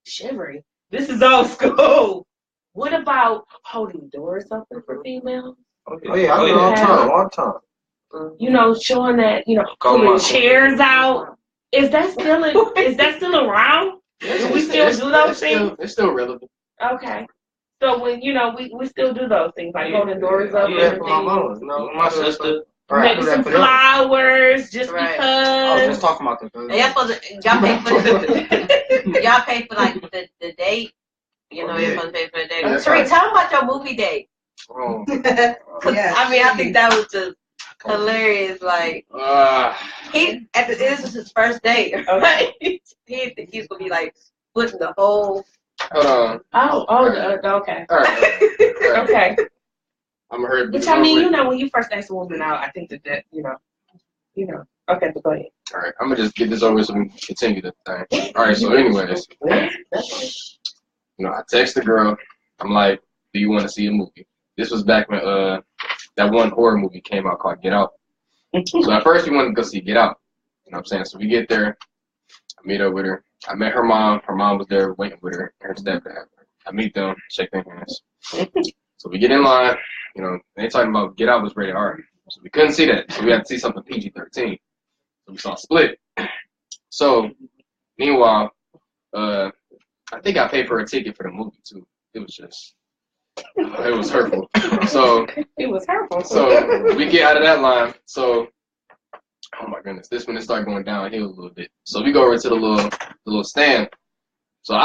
chivalry? This is old school. What about holding doors open for females? Oh yeah, I do all the time. You know, showing that, you know, pulling chairs out. Is that still around? Do we still do those things? It's still relevant. Okay. So when, you know, we still do those things, like holding doors up. Yeah, and my mama, my sister. Maybe some flowers, just because. I was just talking about the food. Y'all pay for like the date. You know, you're supposed to pay for the date. Taariq, tell them about your movie date. Oh. I mean, I think that was just hilarious. Like, this was his first date, right? He think he's gonna be like splitting the whole. Hold on. Okay. All right. Okay. I'm hurt. Which I mean, you know, when you first ask a woman out, I think that you know. Okay, but go ahead. All right, I'm gonna just get this over so we can continue the thing. All right. So, anyways, you know, I text the girl. I'm like, "Do you want to see a movie?" This was back when that one horror movie came out called Get Out. So at first we wanted to go see Get Out. You know what I'm saying? So we get there. I meet up with her. I met her mom. Her mom was there waiting with her. Her stepdad. I meet them. Shake their hands. So we get in line. You know, they talking about Get Out was rated R. So we couldn't see that. So we had to see something PG-13. So we saw Split. So meanwhile, I think I paid for a ticket for the movie too. It was just, it was hurtful. So it was hurtful. So we get out of that line. So, oh my goodness, this one it started going downhill a little bit. So we go over to the little stand. So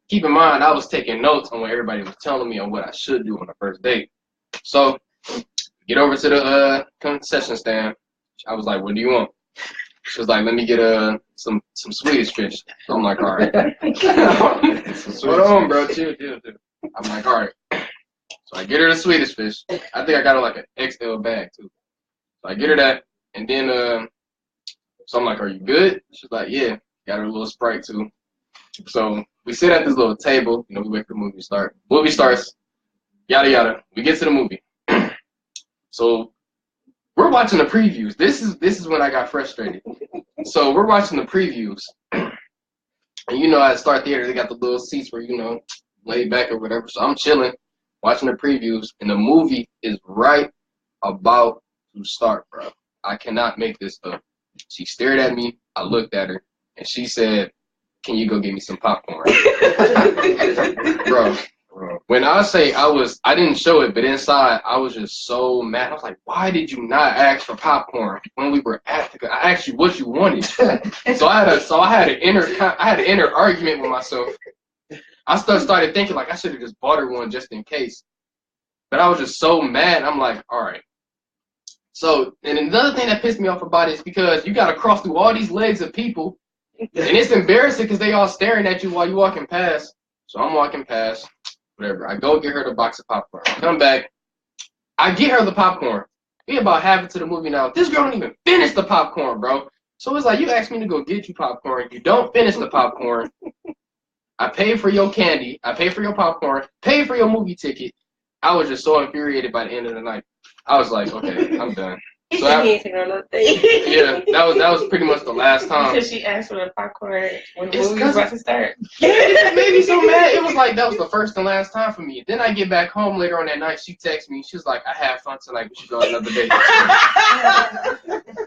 keep in mind, I was taking notes on what everybody was telling me on what I should do on the first date. So get over to the concession stand. I was like, "What do you want?" She was like, "Let me get some Swedish fish." So I'm like, "All right." Hold on, bro. Chill. I'm like, "All right." So I get her the Swedish fish. I think I got her like an XL bag too. So I get her that, and then so I'm like, "Are you good?" She's like, "Yeah." Got her a little Sprite too. So we sit at this little table. You know, we wait for the movie to start. Movie starts. Yada yada. We get to the movie. So we're watching the previews. This is when I got frustrated. So we're watching the previews, and you know, at Star Theater they got the little seats where you know laid back or whatever. So I'm chilling, watching the previews, and the movie is right about to start, bro. I cannot make this up. She stared at me. I looked at her, and she said, "Can you go get me some popcorn?" Bro. When I say I didn't show it, but inside I was just so mad. I was like, "Why did you not ask for popcorn when we were at the? I asked you what you wanted." So I had an inner argument with myself. I started thinking like I should have just bought her one just in case. But I was just so mad. I'm like, all right. So, and another thing that pissed me off about it is because you got to cross through all these legs of people, and it's embarrassing because they all staring at you while you walking past. So I'm walking past, whatever. I go get her the box of popcorn. Come back. I get her the popcorn. We about half into the movie now. This girl don't even finish the popcorn, bro. So it's like, you asked me to go get you popcorn. You don't finish the popcorn. I paid for your candy. I paid for your popcorn. Paid for your movie ticket. I was just so infuriated by the end of the night. I was like, okay, I'm done. So yeah, that was pretty much the last time. Because she asked for the popcorn when the movie was about to start. Yeah, it made me so mad. It was like, that was the first and last time for me. Then I get back home later on that night. She texts me. She was like, I had fun tonight. We should go another day.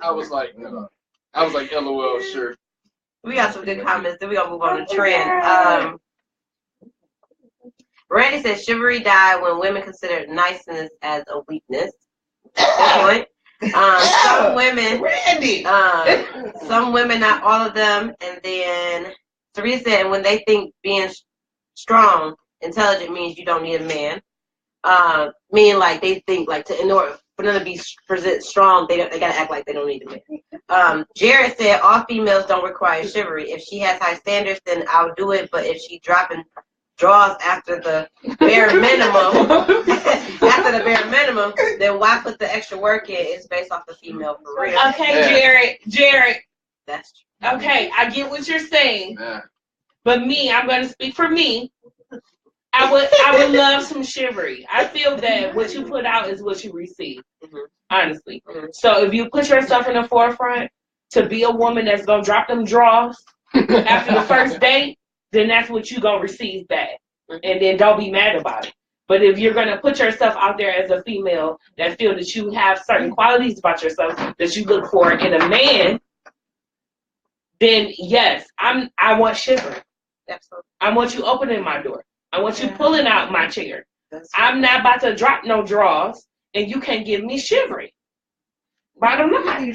I was like, no. I was like, LOL, sure. We got some good comments. Then we gonna move on to trend. Randy says chivalry died when women considered niceness as a weakness. Good point. Some women, Randy. Some women, not all of them. And then Teresa said, when they think being strong, intelligent means you don't need a man. Meaning like they think like in order for them to be present strong, they gotta act like they don't need a man. Jared said all females don't require chivalry. If she has high standards, then I'll do it. But if she dropping draws after the bare minimum, then why put the extra work in? It's based off the female for real. Okay, Jared. That's true. Okay, I get what you're saying. Yeah. But me, I'm gonna speak for me. I would love some chivalry. I feel that what you put out is what you receive. Honestly. So if you put yourself in the forefront to be a woman that's gonna drop them draws after the first date, then that's what you're going to receive back. And then don't be mad about it. But if you're going to put yourself out there as a female that feel that you have certain qualities about yourself that you look for in a man, then yes, I want chivalry. Absolutely. I want you opening my door. I want you pulling out my chair. I'm not about to drop no draws and you can't give me chivalry. Bottom line.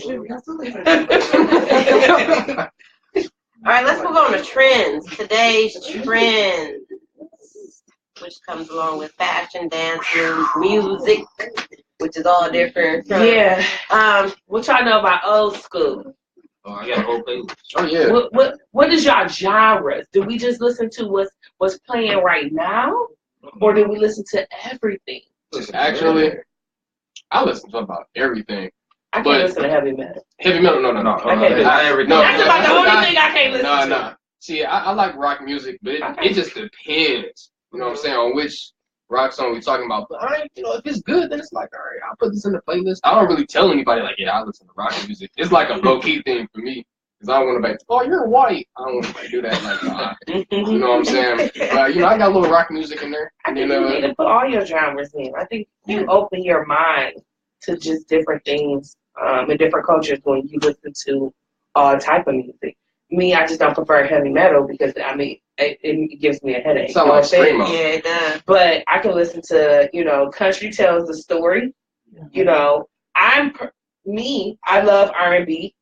All right, let's move on to trends. Today's trends, which comes along with fashion, dance, music, which is all different. Yeah. What y'all know about old school? Oh, I got a whole playlist. Oh yeah. What is y'all genres? Do we just listen to what's playing right now, or do we listen to everything? Actually, I listen to about everything. I can't listen to heavy metal. Heavy metal, no. I can't listen. That's about the only thing I can't listen to. No. See, I like rock music, but it just depends. You know what I'm saying, on which rock song we're talking about. But if it's good, then it's like, all right, I'll put this in the playlist. I don't really tell anybody like, yeah, I listen to rock music. It's like a low-key thing for me. Because I don't want to be like, oh, you're white. I don't want to do that. Like, you know what I'm saying? But, I got a little rock music in there. I think you need to put all your genres in. I think you open your mind to just different things in different cultures when you listen to all type of music. Me, I just don't prefer heavy metal because, it gives me a headache. Sound like screamo. Yeah, it does. But I can listen to, country tells the story. I love R&B.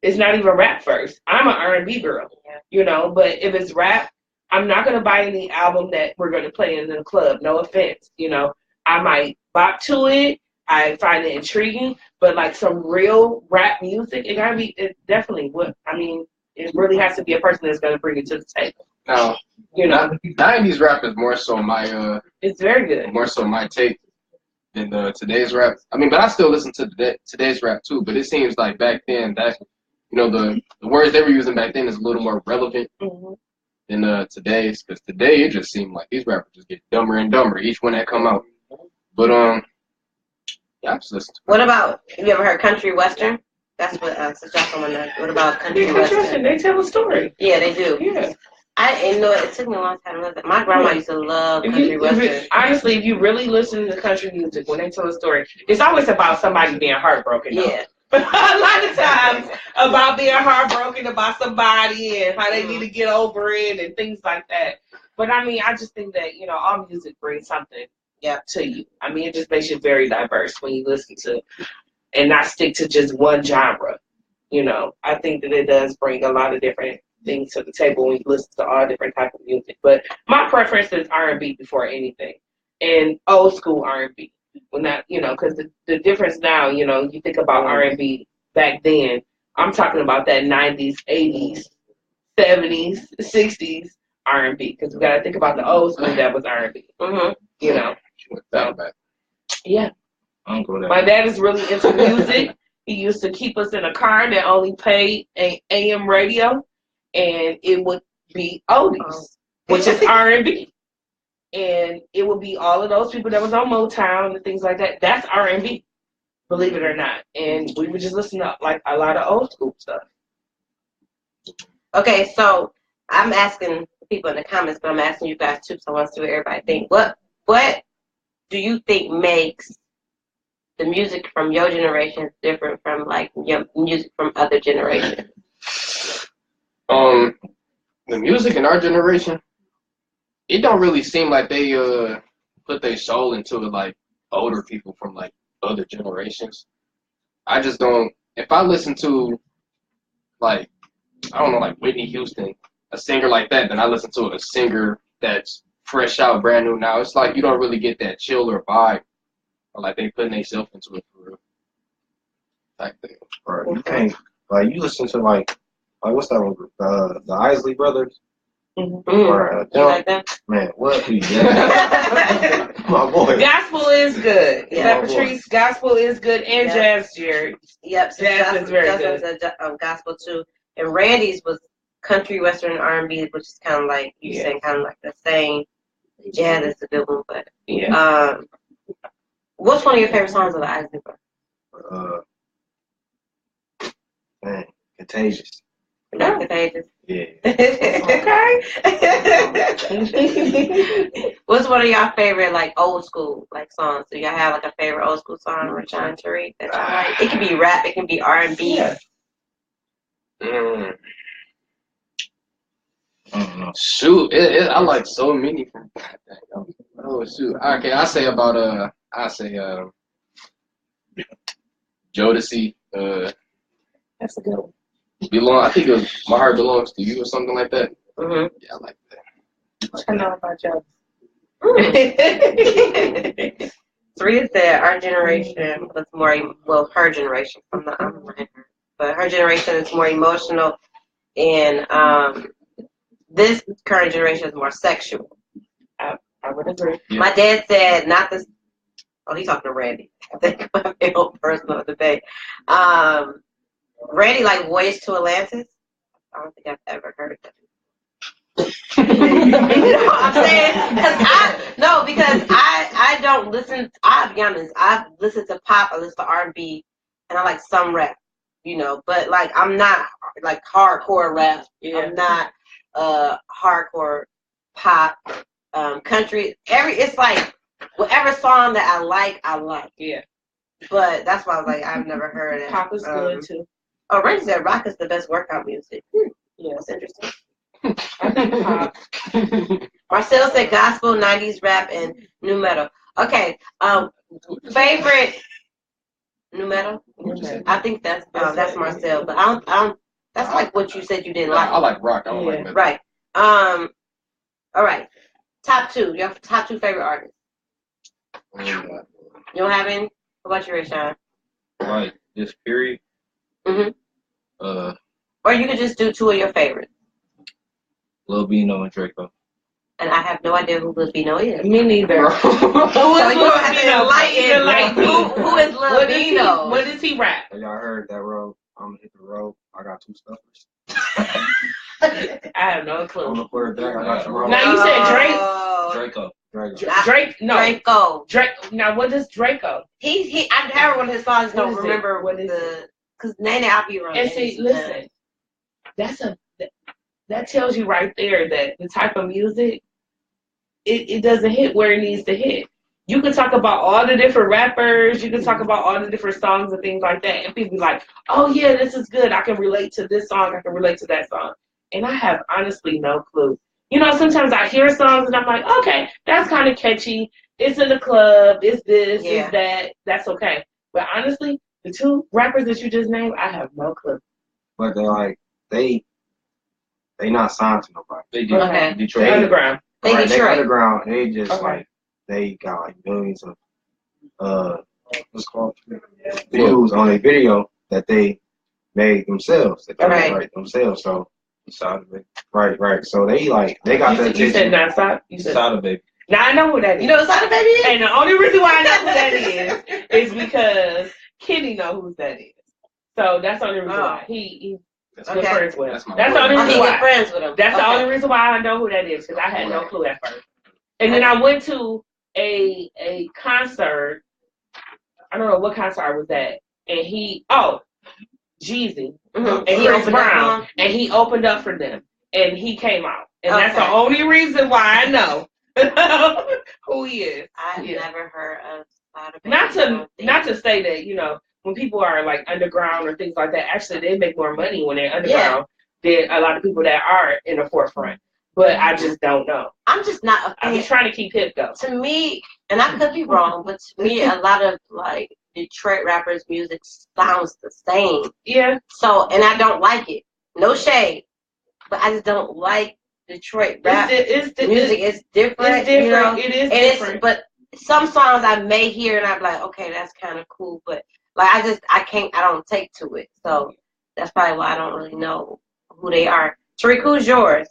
It's not even rap first. I'm an R&B girl, but if it's rap, I'm not going to buy any album that we're going to play in the club. No offense. I might bop to it. I find it intriguing, but like some real rap music, it really has to be a person that's going to bring it to the table. Now, 90s rap is more so my, it's very good. More so my take than today's rap. But I still listen to today's rap too, but it seems like back then that, the words they were using back then is a little more relevant than today's, because today it just seemed like these rappers just get dumber and dumber, each one that come out. But, yeah, I'm just listening to What about, have you ever heard country western? That's what, what about country western? They tell a story. Yeah, they do. Yeah. I didn't know it took me a long time to listen. My grandma used to love country western. Honestly, if you really listen to country music, when they tell a story, it's always about somebody being heartbroken. Yeah. A lot of times about being heartbroken about somebody and how they need to get over it and things like that. But I just think that, all music brings something to you. It just makes you very diverse when you listen to and not stick to just one genre. I think that it does bring a lot of different things to the table when you listen to all different types of music. But my preference is R&B before anything, and old school R&B. When that, because the difference now, you think about R&B back then. I'm talking about that 90s, 80s, 70s, 60s R&B, because we got to think about the old school that was R&B. You know. So, yeah. My dad is really into music. He used to keep us in a car that only played AM radio, and it would be oldies, which is R&B. And it would be all of those people that was on Motown and things like that. That's R&B, believe it or not. And we would just listen to like a lot of old school stuff. Okay, so I'm asking people in the comments, but I'm asking you guys too, so I want to see what everybody think. What do you think makes the music from your generation different from like your music from other generations? The music in our generation, it don't really seem like they put their soul into it like older people from like other generations. I just don't. If I listen to like, I don't know, like Whitney Houston, a singer like that, then I listen to a singer that's fresh out, brand new now. It's like you don't really get that chill or vibe, or like they putting themselves into it for real. Like that. Right. You can't, like, you listen to like what's that one group? The Isley Brothers. Or, like that? Man, what? My boy. Gospel is good. Yeah, Patrice, gospel is good, and jazz, Jerry. Yep, jazz is very good. Gospel too, and Randy's was country, western, R&B, which is kind of like you saying, kind of like the same. Jazz is a good one, but what's one of your favorite songs of the Isley Brothers? Man, Contagious. Contagious. Yeah. Okay. What's one of y'all favorite like old school like songs? Do y'all have like a favorite old school song, Rayshawn, Taariq, that y'all like? It can be rap, it can be R&B. I don't know. Shoot, I like so many from. Oh shoot. Okay, I say Jodeci. That's a good one. I think it was My Heart Belongs to You or something like that. Yeah, I like that. I know about y'all. Taariq said our generation was more, well, her generation, I'm not her, but her generation is more emotional, and this current generation is more sexual. I would agree. Yeah. My dad said not this. Oh, he's talking to Randy. I think my favorite person of the day. Randy like Voyage to Atlantis. I don't think I've ever heard that. You know what I'm saying? Because I don't listen. I'll be honest. I've listened to pop. I listen to R&B, and I like some rap. You know, but like I'm not like hardcore rap. I'm not hardcore pop, country. It's like whatever song that I like. Yeah. But that's why I was like, I've never heard it. Pop is good too. Oh, Randy said rock is the best workout music. Yeah, that's interesting. I think pop. Marcel said gospel, 90s rap, and new metal. Okay, favorite new metal? I think that's Marcel, but I don't. That's like what you said you didn't like. I like rock. I don't like metal. Right. All right. Top two. Your top two favorite artists. You don't have any? What about you, Rayshawn? Like this period. Or you could just do two of your favorites. Lil Bino and Draco. And I have no idea who Lil Bino is. Me neither. Who is Lil Bino? What does he rap? Have y'all heard that road? I'm gonna hit the road. I got two stuffers. I have no clue. On the quarterback, I got the road. Now you said Draco. Drake. Now what is Draco? He. I've heard one of his songs. Don't remember what is the. Because Nene, I'll be wrong. And see, listen, that tells you right there that the type of music, it doesn't hit where it needs to hit. You can talk about all the different rappers, you can talk about all the different songs and things like that, and people be like, oh yeah, this is good. I can relate to this song. I can relate to that song. And I have honestly no clue. You know, sometimes I hear songs and I'm like, okay, that's kind of catchy. It's in the club. It's this, it's that. That's okay. But honestly, the two rappers that you just named, I have no clue. But they're like, they not signed to nobody. They do. Okay. Detroit. They're underground. They They Detroit. underground. They just like, they got like millions of what's called views on a video that they made themselves. That they write themselves. So Sada baby. Right. So they got that. You said non-stop? You said Sada baby. Now I know who that is. You know what Sada Baby is? And the only reason why I know who that is because Kenny know who that is. So that's the only reason why. He good friends with him. That's the only reason why. Good friends with him. That's the only reason why I know who that is, because I had no clue at first. And then I went to a concert. I don't know what concert I was at. And Jeezy. Mm-hmm. And he opened up, and he opened up for them. And he came out. And that's the only reason why I know who he is. I've never heard of Sada Baby. Not to say that, you know, when people are like underground or things like that, actually they make more money when they're underground than a lot of people that are in the forefront. But I just don't know. I'm just not a fan. I'm just trying to keep hip though. To me, and I could be wrong, but to me, a lot of like Detroit rappers' music sounds the same. Yeah. So, and I don't like it. No shade, but I just don't like Detroit rap. Music is different. It's different. You know? It is different. But some songs I may hear and I'm like, okay, that's kind of cool. But like, I don't take to it. So that's probably why I don't really know who they are. Taariq, who's yours?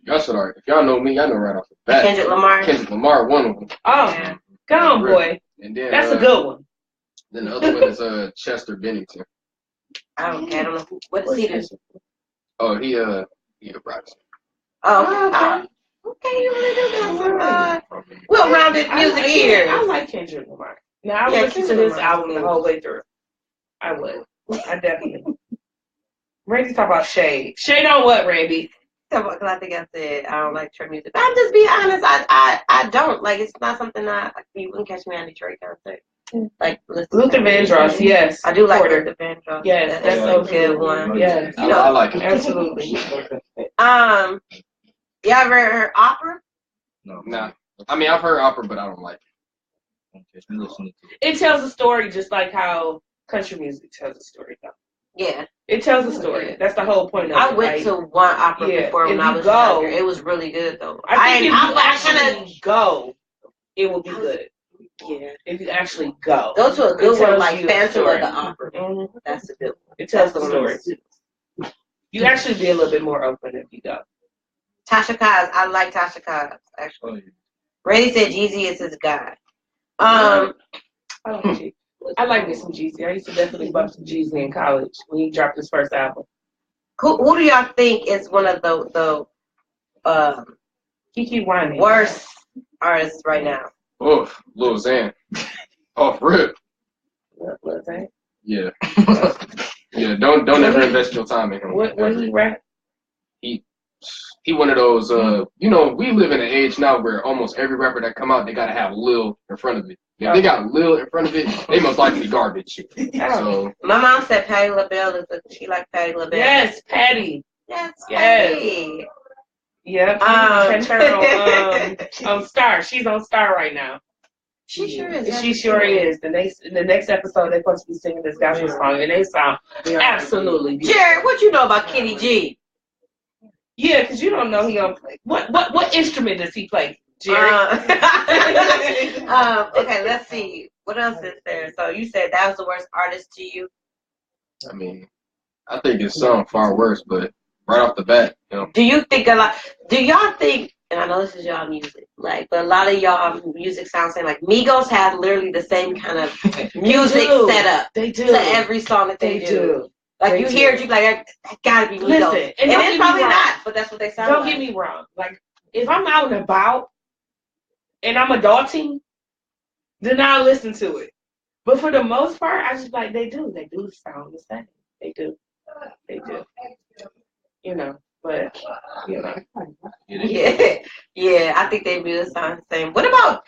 Y'all should already. If y'all know me, y'all know right off the bat. Kendrick Lamar. Kendrick Lamar, one of them. Oh, yeah. Go on, boy. And then that's a good one. Then the other one is Chester Bennington. I don't know. What does he do? Oh, he a Bryce. Oh, okay, you really do got some well-rounded music ears. I like Kendrick Lamar. Now I would listen to this album the whole way through. I would. I definitely. Randy talk about shade. Shade on what, Randy? Because I think I said I don't like Detroit music. But I'm just being honest. I don't like. It's not something you wouldn't catch me on Detroit concert. Like Luther Vandross, yes. I do like Luther Vandross. Yes, that's a good one. Yes, I like it. Absolutely. You ever heard opera? No. Nah. I mean, I've heard opera, but I don't like it. It tells a story just like how country music tells a story, though. Yeah. It tells a story. That's the whole point of it. I went to one opera before when I was younger. It was really good, though. I think if you actually go, it will be good. Yeah. If you actually go. Go to a good one like Phantom of the Opera. Mm-hmm. That's a good one. It tells the story. You actually be a little bit more open if you go. Tasha Cobbs. I like Tasha Cobbs, actually. Randy said Jeezy is his guy. I like me some Jeezy. I used to definitely bump some Jeezy in college when he dropped his first album. Who do y'all think is one of the Kiki Wine worst artists right now? Oh, Lil Xan. Off rip. Lil Xan? Yeah. Yeah, don't ever invest your time in him. What he rap? He one of those, you know, we live in an age now where almost every rapper that come out, they gotta have Lil in front of it. If they got Lil in front of it, they most likely garbage. So my mom said Patti LaBelle she liked Patti LaBelle. Yes, Patti. Yes, Patti. Yep. Catch her on Star. She's on Star right now. She sure is. She sure is. The next episode they're supposed to be singing this gospel song, and they sound absolutely beautiful. Jared, what you know about Kenny G? Yeah, because you don't know he don't play. What instrument does he play, Jared? Okay, let's see. What else is there? So you said that was the worst artist to you? I mean, I think it's some far worse, but right off the bat, you know. Do y'all think, and I know this is y'all music, like, but a lot of y'all music sounds same. Like Migos have literally the same kind of music setup. They do. To every song that they do. Like you hear it, you like, that gotta be Migos. Listen, and it's probably not, but that's what they sound like. Don't get me wrong. Like, if I'm out and about and I'm adulting, then I'll listen to it. But for the most part, I just like, they do sound the same. They do. You know, but, you know. Yeah, I think they do sound the same. What about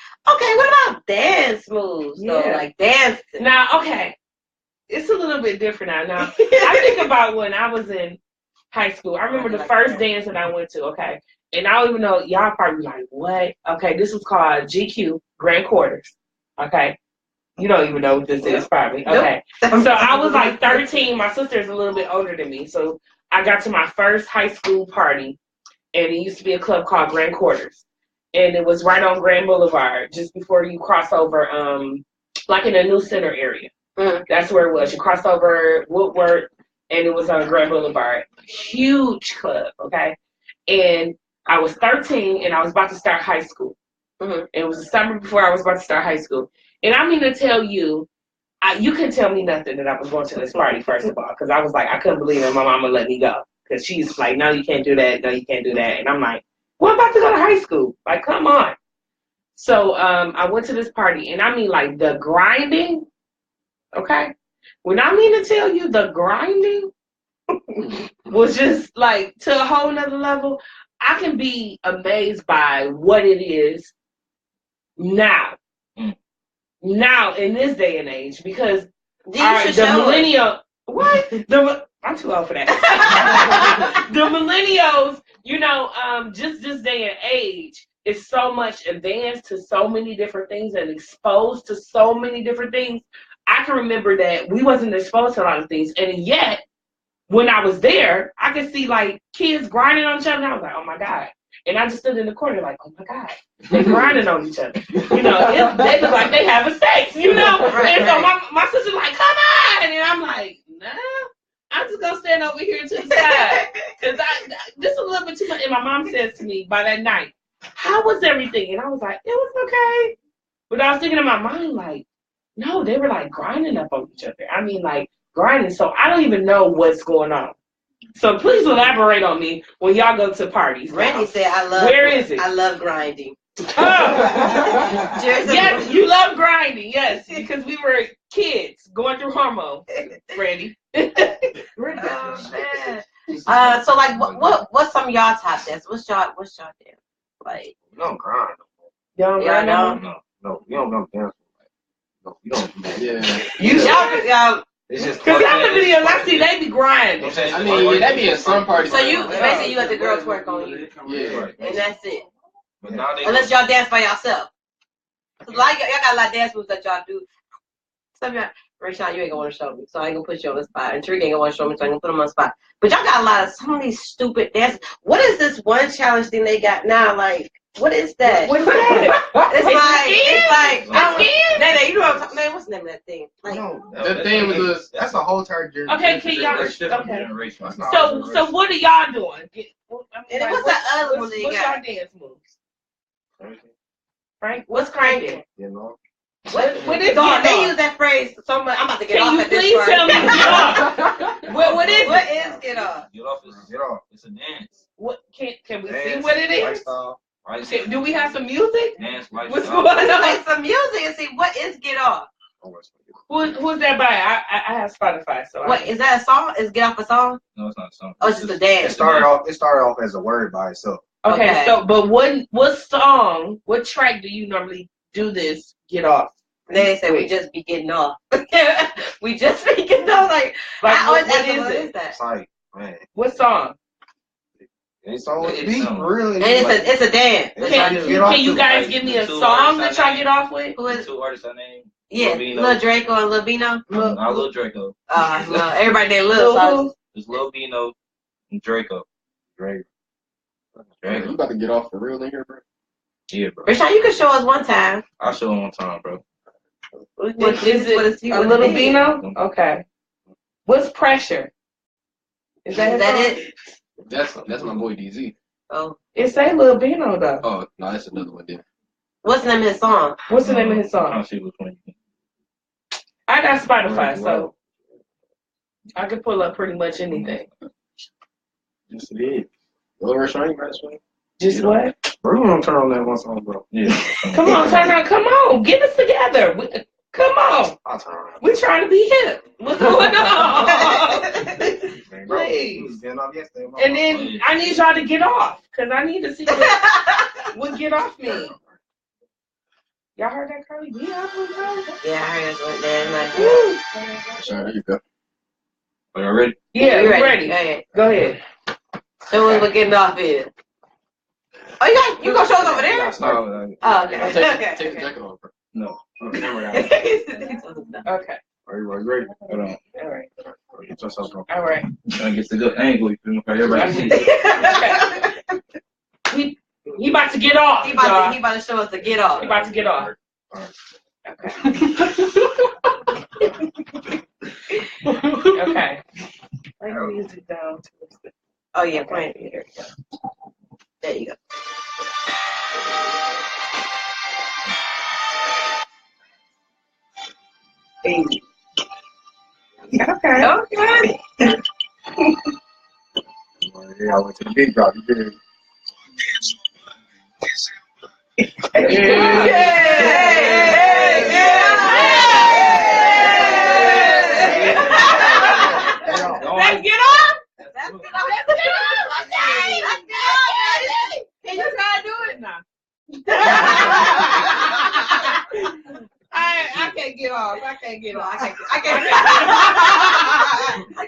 dance moves, though? Like dance. Now, okay. It's a little bit different now. I think about when I was in high school. I remember the first dance that I went to, okay? And I don't even know, y'all probably like, what? Okay, this was called GQ, Grand Quarters, okay? You don't even know what this is, probably. Okay. Nope. So I was like 13. My sister is a little bit older than me. So I got to my first high school party, and it used to be a club called Grand Quarters. And it was right on Grand Boulevard, just before you cross over, like in a new center area. Mm-hmm. That's where it was. You cross over Woodward and it was on Grand Boulevard. Huge club, okay? And I was 13, and I was about to start high school. Mm-hmm. It was the summer before I was about to start high school. And I mean to tell you, you couldn't tell me nothing that I was going to this party, first of all, because I was like, I couldn't believe that my mama let me go. Because she's like, no, you can't do that. No, you can't do that. And I'm like, well, I'm about to go to high school. Like, come on. So I went to this party, and I mean, like, the grinding, okay? When I mean to tell you, the grinding was just, like, to a whole nother level. I can be amazed by what it is now. Now, in this day and age, because the millennial, I'm too old for that. The millennials, you know, just this day and age is so much advanced to so many different things and exposed to so many different things. I can remember that we wasn't exposed to a lot of things, and yet when I was there, I could see like kids grinding on each other. And I was like, oh my God. And I just stood in the corner like, oh my God, they grinding on each other. You know, they look like they having sex, you know? And so my sister's like, come on. And I'm like, nah, I'm just going to stand over here to the side. Because this is a little bit too much. And my mom says to me by that night, how was everything? And I was like, it was okay. But I was thinking in my mind, like, no, they were like grinding up on each other. I mean, like grinding. So I don't even know what's going on. So please elaborate on me when y'all go to parties. Randy said, Where is it? I love grinding. Oh. Yes, you love grinding. Yes, because we were kids going through hormones. Randy. Oh man. So like, what's some of y'all top dance? What's y'all dance? Like, we don't grind. Y'all grind? No, we don't dance. No, we don't do that. Yeah. Y'all. It's just because y'all the videos I see, they be grinding. I mean, that be in some parties. So you basically you let the girls twerk on you. Yeah. And that's it. But now they unless y'all dance by yourself. Cause like y'all got a lot of dance moves that y'all do. Some of y'all, Rayshawn, you ain't gonna want to show me, so I ain't gonna put you on the spot. And Taariq ain't gonna want to show me, so I ain't gonna put him on the spot. But y'all got a lot of some of these stupid dances. What is this one challenge thing they got now? Like, what is that? What's that? It's like, Nene, you know what I'm talking about? What's the name of that thing? Like, the thing was that's a whole entire journey. Okay, can y'all? Okay. So what are y'all doing? And what's that other one that you what's got? y'all dance moves? Frank, what's cranking? You know. What is God, they use that phrase so much. I'm about to get off at this part. Can you please tell me get off? What is get off? Get off. Get off. It's a dance. What can we Dance, see what it is? Lifestyle. Do we have some music? Dance What's lifestyle. going on? Like some music and see what is get off. Who's that by? I have Spotify, so. What is that a song? Is get off a song? No, it's not a song. Oh, it's just a dance. It started off as a word by itself. Okay, so but what song? What track do you normally do this? Get off. They say we just be getting off. We just be getting off. Like what is it? that? It's like, man. What song? It's all beat, really. And it's a dance. Can you guys give me a song that y'all get off with? Who is? 2 artists I named. Yeah, Lil Draco and Lil Bino. Not Lil Draco. No, everybody named Lil. So It's Lil Bino and Draco. Drake. You about to get off for real in here, bro? Yeah, bro. Rayshawn, you can show us one time. I'll show him one time, bro. Is it a Little Bino? Okay. What's Pressure? Is that it? That's my boy DZ. Oh. It say Lil Bino though. Oh no, that's another one then. What's the name of his song? What's the name of his song? I'll see which one. I got Spotify, so I can pull up pretty much anything. Yes, it is. Well, Rayshawn, you guys want? Just what? Bro, we gonna turn on that one song, bro. Yeah. Come on, turn on. Come on, get us together. Come on. I'll turn on. We're trying to be hip. What's going on? Man, bro, Please. yesterday, And then I need y'all to get off, because I need to see what get off mean. Y'all heard that, Carly? Yeah, I heard that one. Sure, there you go. Are y'all ready? Yeah, we're ready. Go ahead. Show us what getting off is. Oh, you gonna show us over there? Oh, okay. Take the jacket off, bro. No. Okay. Okay. Are you ready? Hold on. All right. Get yourself on. All right. Trying to get the good angle. You feel me? Everybody see. Okay. He about to get off. He about to show us to get off. He about to get off. Okay. Okay. Play the music down. Oh yeah, playing. There you go. There you go. Hey. Okay. Okay. Yeah, I went to the big drop. You did. Let's get on. Let's get on. Okay. Let's get on. Can you try to do it now? I can't get off. I can't get off. I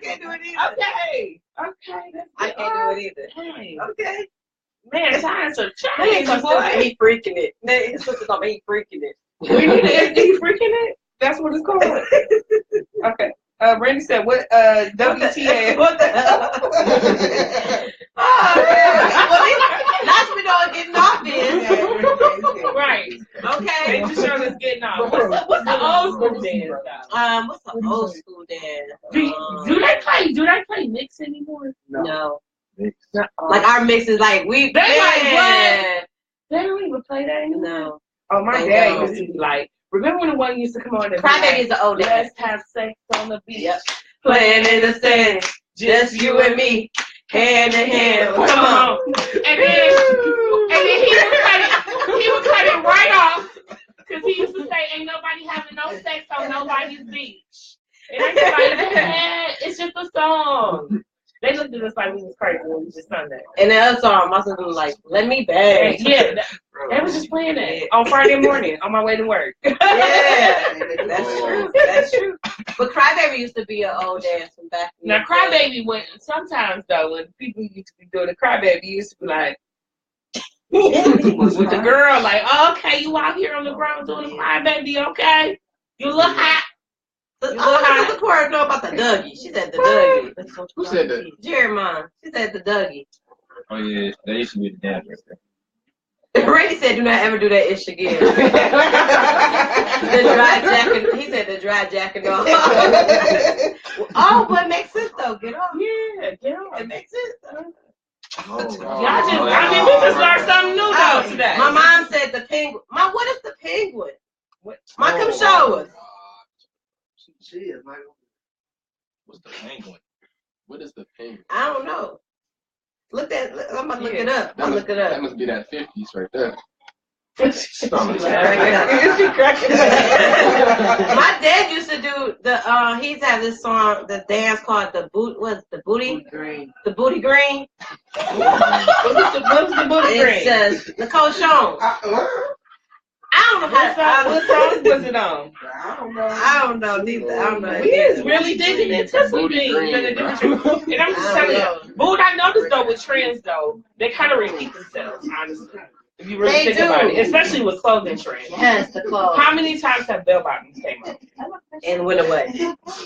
can't do it either. Okay. I can't do it either. Hey. Okay. Man, times are He changing, boy. He freaking it. His sister told me he freaking it. We need to he freaking it? That's what it's called. Okay. Randy said, what, WTA? What the hell? Oh, well, that's we know getting off is. Right. Okay. They just showed us getting off. What's the old school dance? What's the old school dance? Do they play mix anymore? No. Mix. Like our mix is like we. They like yeah. what? They don't even play that anymore. No. Oh, my dad used to be like, remember when the one used to come on and Crybaby is the old dance. Let's have sex on the beach. Yep. Playing in the sand, just you and me, hand in hand. Come on. And then he would cut it right off because he used to say, "Ain't nobody having no sex on nobody's beach." And everybody like, "Man, it's just a song." They looked at us like we was crazy when we just sung that. And the other song, my sister was like, "Let me bang." Yeah, they was just playing that on Friday morning on my way to work. Yeah, that's true. That's true. But Crybaby used to be an old dance from back. Now Crybaby went sometimes though when people used to be doing the Crybaby used to be like with the girl like, oh, okay, you out here on the ground doing the Crybaby, okay? You look hot. The Cora know about the Dougie. She said the Dougie. Who said that? Jeremiah. She said the Dougie. Oh yeah, that used to be the dance right there. Randy said, "Do not ever do that ish again." The dry jacket. He said the dry jacket off. Oh, but it makes sense though. Get off. Yeah, get on. It makes sense. Y'all just, I mean, we just learned something new though today. My mom said the penguin. Mom, what is the penguin? Mom, come show us. She is like. What's the penguin? What is the penguin? I don't know. I'm gonna look it up. I'll look it up. That must be that 50s right there. My dad used to do the he's had this song, the dance called the booty green. The booty green. What's the booty green? It says Nicole Sean. I don't know how. What song was it on? I don't know neither. I don't know. We is really digging into some things. And I'm just telling you, but what I noticed though with trends though, they kind of repeat themselves, honestly. If you really think about it, especially with clothing trends. Yes, the clothes. How many times have bell bottoms came up? And went away.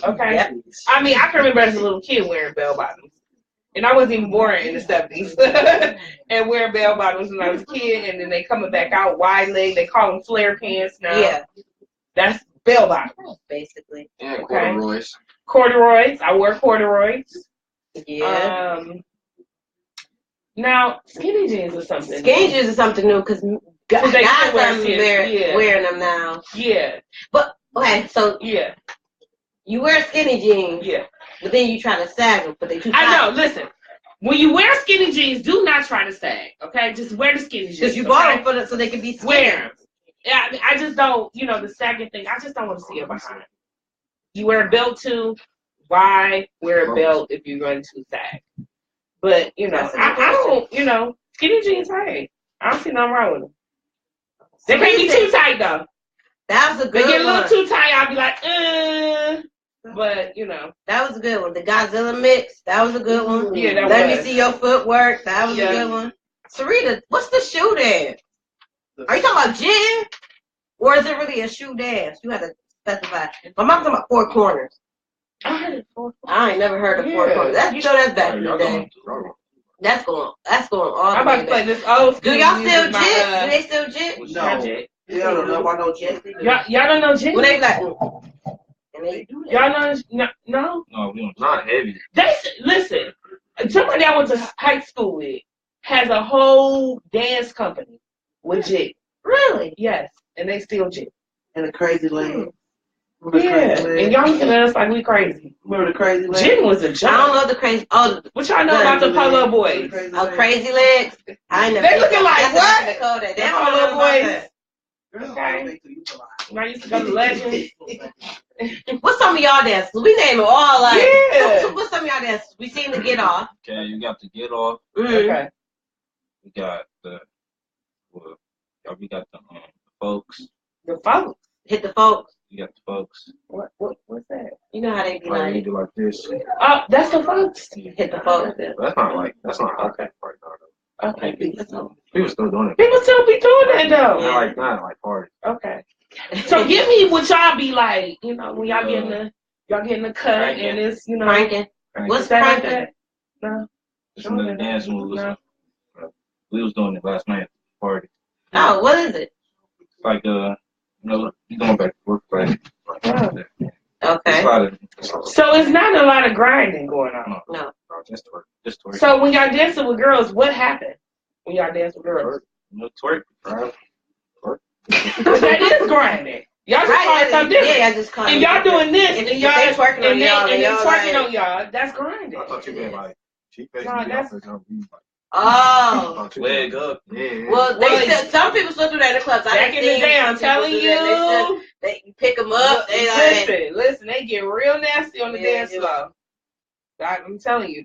Okay. Yep. I mean, I can remember as a little kid wearing bell bottoms. And I wasn't even born in the 70s. And wearing bell bottoms when I was a kid, and then they coming back out wide leg. They call them flare pants now. Yeah. That's bell bottoms. Basically. And corduroys. Corduroys. I wore corduroys. Yeah. Now, skinny jeans or something. Skinny jeans is something new because guys are wearing them now. Yeah. But, okay, so yeah, you wear skinny jeans. Yeah. But then you try to sag them, but they too tight. I know, listen. When you wear skinny jeans, do not try to sag, okay? Just wear the skinny jeans. Because you bought them so they can be skinny. Wear them. Yeah, I just don't, the sagging thing, I just don't want to see it behind. You wear a belt too, why wear a belt if you're going to sag? But, I don't, skinny jeans, hey, I don't see nothing wrong with them. They can't be too tight, though. That was a good one. They get a little too tight, I'll be like, But, that was a good one. The Godzilla mix, that was a good one. Yeah, that Let me see your footwork, that was a good one. Sarita, what's the shoe dance? Are you talking about gin? Or is it really a shoe dance? You have to specify. My mom's talking about four corners. I ain't never heard of four corners. That's back in the day. That's going all I'm about to play this old school. Do y'all still jit? Do they still jit? No. Yeah, I don't know about no jit. Y'all don't know jit? Well, they be like, and they do that. Y'all know? No. No, we don't. Not heavy. Listen. Somebody I went to high school with has a whole dance company with Jit. Really? Yes, and they still Jit. And the crazy lady. Yeah, and y'all looking at us like we crazy. Remember the crazy legs? Jit was a I joke. don't know the crazy. Oh, What y'all know about the Polo Boys? Crazy legs. I ain't never. They looking like what? Dakota. The Polo Boys. Okay. When I used to go to Legends. What's some of y'all dances? We name it all like. Yeah. What's some of y'all dances? We seen the Get Off. Okay, you got the Get Off. Okay. We got the. Well, we got the folks. The folks. Hit the folks. You got the folks. What's that? You know how they be Like you like. do like this. Oh, that's the folks. Hit the folks. That's not like that's not okay right now. Okay. People still doing it. People still be doing that though. Not like parties. Okay. So give me what y'all be like, you know, when y'all getting the cut and it's, you know. Franken. What's that like Franken? that? No. It's another dance moves. No. We was doing it last night at the party. Oh, what is it? Like you know, you going back to work, right? Okay. So it's not a lot of grinding going on. No. Just twerk. Just twerk. So when y'all dancing with girls, what happened when y'all dance with girls? No twerk. Right? That is grinding. Y'all just call it something different. Yeah, I just call it. And y'all doing this, If and y'all they twerking on y'all, and they y'all twerking like- on y'all. That's grinding. I thought you meant like she facing No, me that's- off Oh. Leg up. Yeah. Well, some people still do that in the clubs. Back in the day, I'm telling you. They pick them up. They like, Listen, they get real nasty on the dance floor. I'm telling you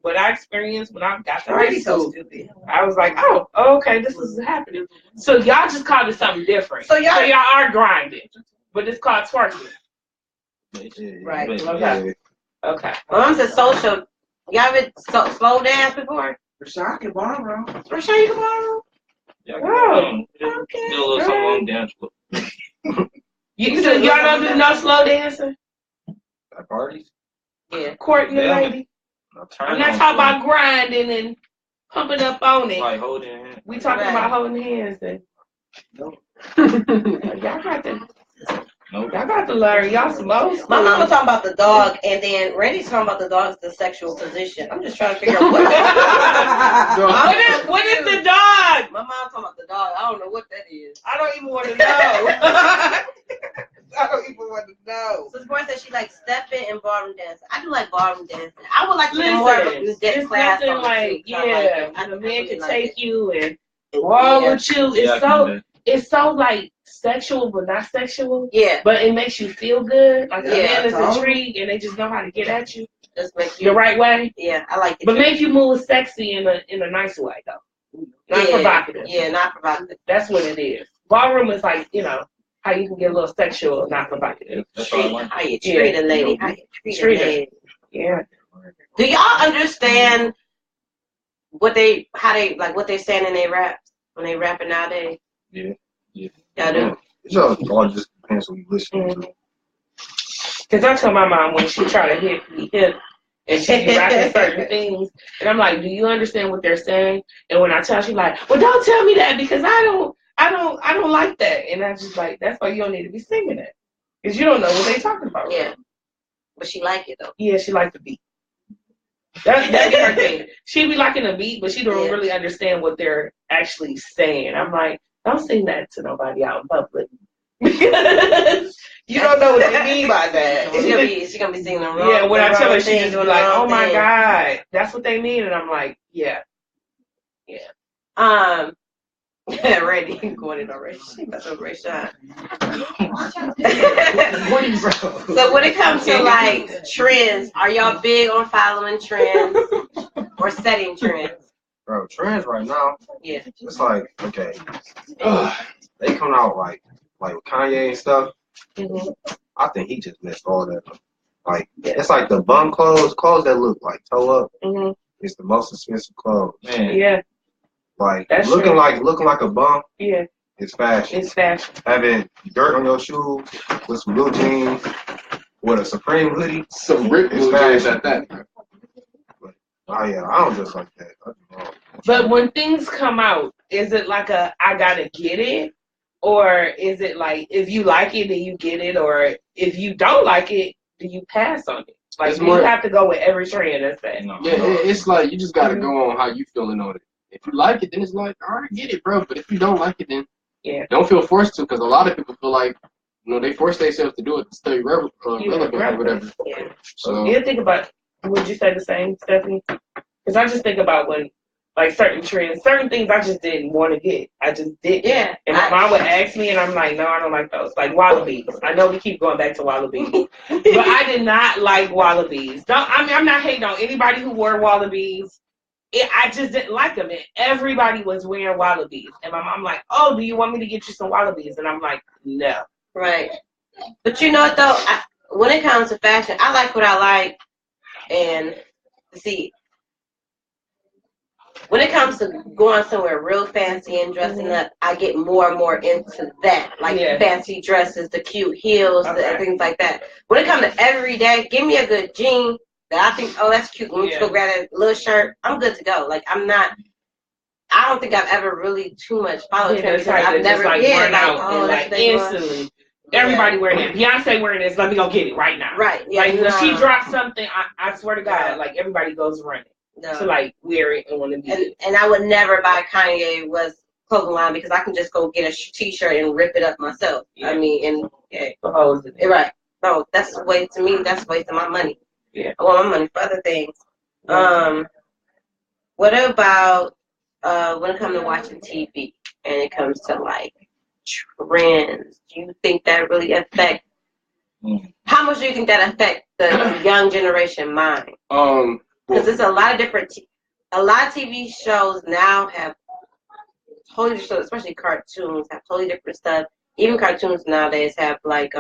what I experienced when I got to high school. I was like, oh, okay, this is happening. So y'all just called it something different. So y'all are grinding, but it's called twerking. Right. Okay. Okay. my mom said social. Y'all ever slow dance before? Rayshawn can borrow. Rayshawn, you can borrow? Yeah, Oh, okay. Do a little something on dance floor. So y'all don't do no slow dancing? At parties? Yeah. Courting the Yeah. lady? I'm not talking about grinding and pumping up on it. Like holding hands. We talking about holding hands and No. y'all got to learn. Y'all some old school. My mom was talking about the dog, and then Randy's talking about the dog's the sexual position. I'm just trying to figure out what. What is the dog? My mom talking about the dog. I don't know what that is. I don't even want to know. I don't even want to know. So the boy said she likes stepping and ballroom dancing. I do like ballroom dancing. I would like to do Listen, more of a dance it's class. nothing on like, too, 'cause I like it. when a man really can like take it. you and walk with you. Yeah, It's so like sexual, but not sexual. Yeah, But it makes you feel good. Like a Yeah, man is totally. intrigued and they just know how to get at you just make the you. right way. Yeah, I like it. But make you move sexy in a nice way though. Not provocative. Yeah, not provocative. That's what it is. Ballroom is like, you know, how you can get a little sexual, not provocative. That's all I want. How you treat a lady. How you treat a lady. Yeah. Do y'all understand what they're saying in their raps when they rapping nowadays? Yeah. Y'all do? It all just depends on you listening to. Because I tell my mom when she try to hit me hip and she be rapping certain things, and I'm like, do you understand what they're saying? And when I tell her, she's like, well, don't tell me that because I don't like that. And I just like, that's why you don't need to be singing it. Because you don't know what they talking about. Yeah. But she like it though. Yeah, she like the beat. That's her thing. She be liking the beat, but she don't really understand what they're actually saying. I'm like, don't sing that to nobody out in public. Because you don't know what they mean by that. She gonna be singing the wrong. Yeah, when I tell her, thing, she's doing like, the wrong oh my thing. God, that's what they mean. And I'm like, yeah. Randy going in already. She messed up Rayshawn. So when it comes to like trends, are y'all big on following trends or setting trends? Bro, trends right now, Yeah. it's like, okay, they come out like with Kanye and stuff. Mm-hmm. I think he just messed all that up. Like, it's like the bum clothes that look like toe up. Mm-hmm. It's the most expensive clothes. Man. Yeah. Like, That's looking true. like a bum. Yeah. It's fashion. It's fashion. Having dirt on your shoes with some blue jeans with a Supreme hoodie. Some Rick It's blue jeans fashion. at that. Oh yeah, I don't just like that. But when things come out, is it like I gotta get it? Or is it like if you like it, then you get it, or if you don't like it, do you pass on it? Like, do you have to go with every trend that's that? Yeah, it's like you just gotta go on how you feeling on it. If you like it, then it's like, all right, get it, bro. But if you don't like it, then don't feel forced to, because a lot of people feel like, you know, they force themselves to do it to stay relevant or whatever. Yeah. So you think about, would you say the same, Stephanie? Because I just think about when, like, certain trends, certain things I just didn't want to get. I just didn't. Yeah. And my mom would ask me, and I'm like, no, I don't like those. Like wallabies. I know we keep going back to wallabies, but I did not like wallabies. I'm not hating on anybody who wore wallabies. I just didn't like them. And everybody was wearing wallabies. And my mom like, oh, do you want me to get you some wallabies? And I'm like, no. Right. But you know what, though? When it comes to fashion, I like what I like. And, see, when it comes to going somewhere real fancy and dressing up, I get more and more into that. Like fancy dresses, the cute heels, the things like that. When it comes to everyday, give me a good jean that I think, oh, that's cute. Let me just go grab a little shirt. I'm good to go. Like, I don't think I've ever really too much followed trends. Because I've never, instantly. Everybody wearing it. Beyonce wearing this. Let me go get it right now. Right. Yeah, like, when she drops something, I swear to God, like, everybody goes running. To like wear it and want to be it. And I would never buy Kanye West clothing line because I can just go get a t-shirt and rip it up myself. Yeah. I mean, and right. No, that's a waste to me. That's a waste of my money. Yeah. I want my money for other things. What about when it comes to watching TV and it comes to like trends? Do you think that really affect? How much do you think that affect the young generation mind? Because there's a lot of different, a lot of TV shows now have totally different, especially cartoons, have totally different stuff. Even cartoons nowadays have like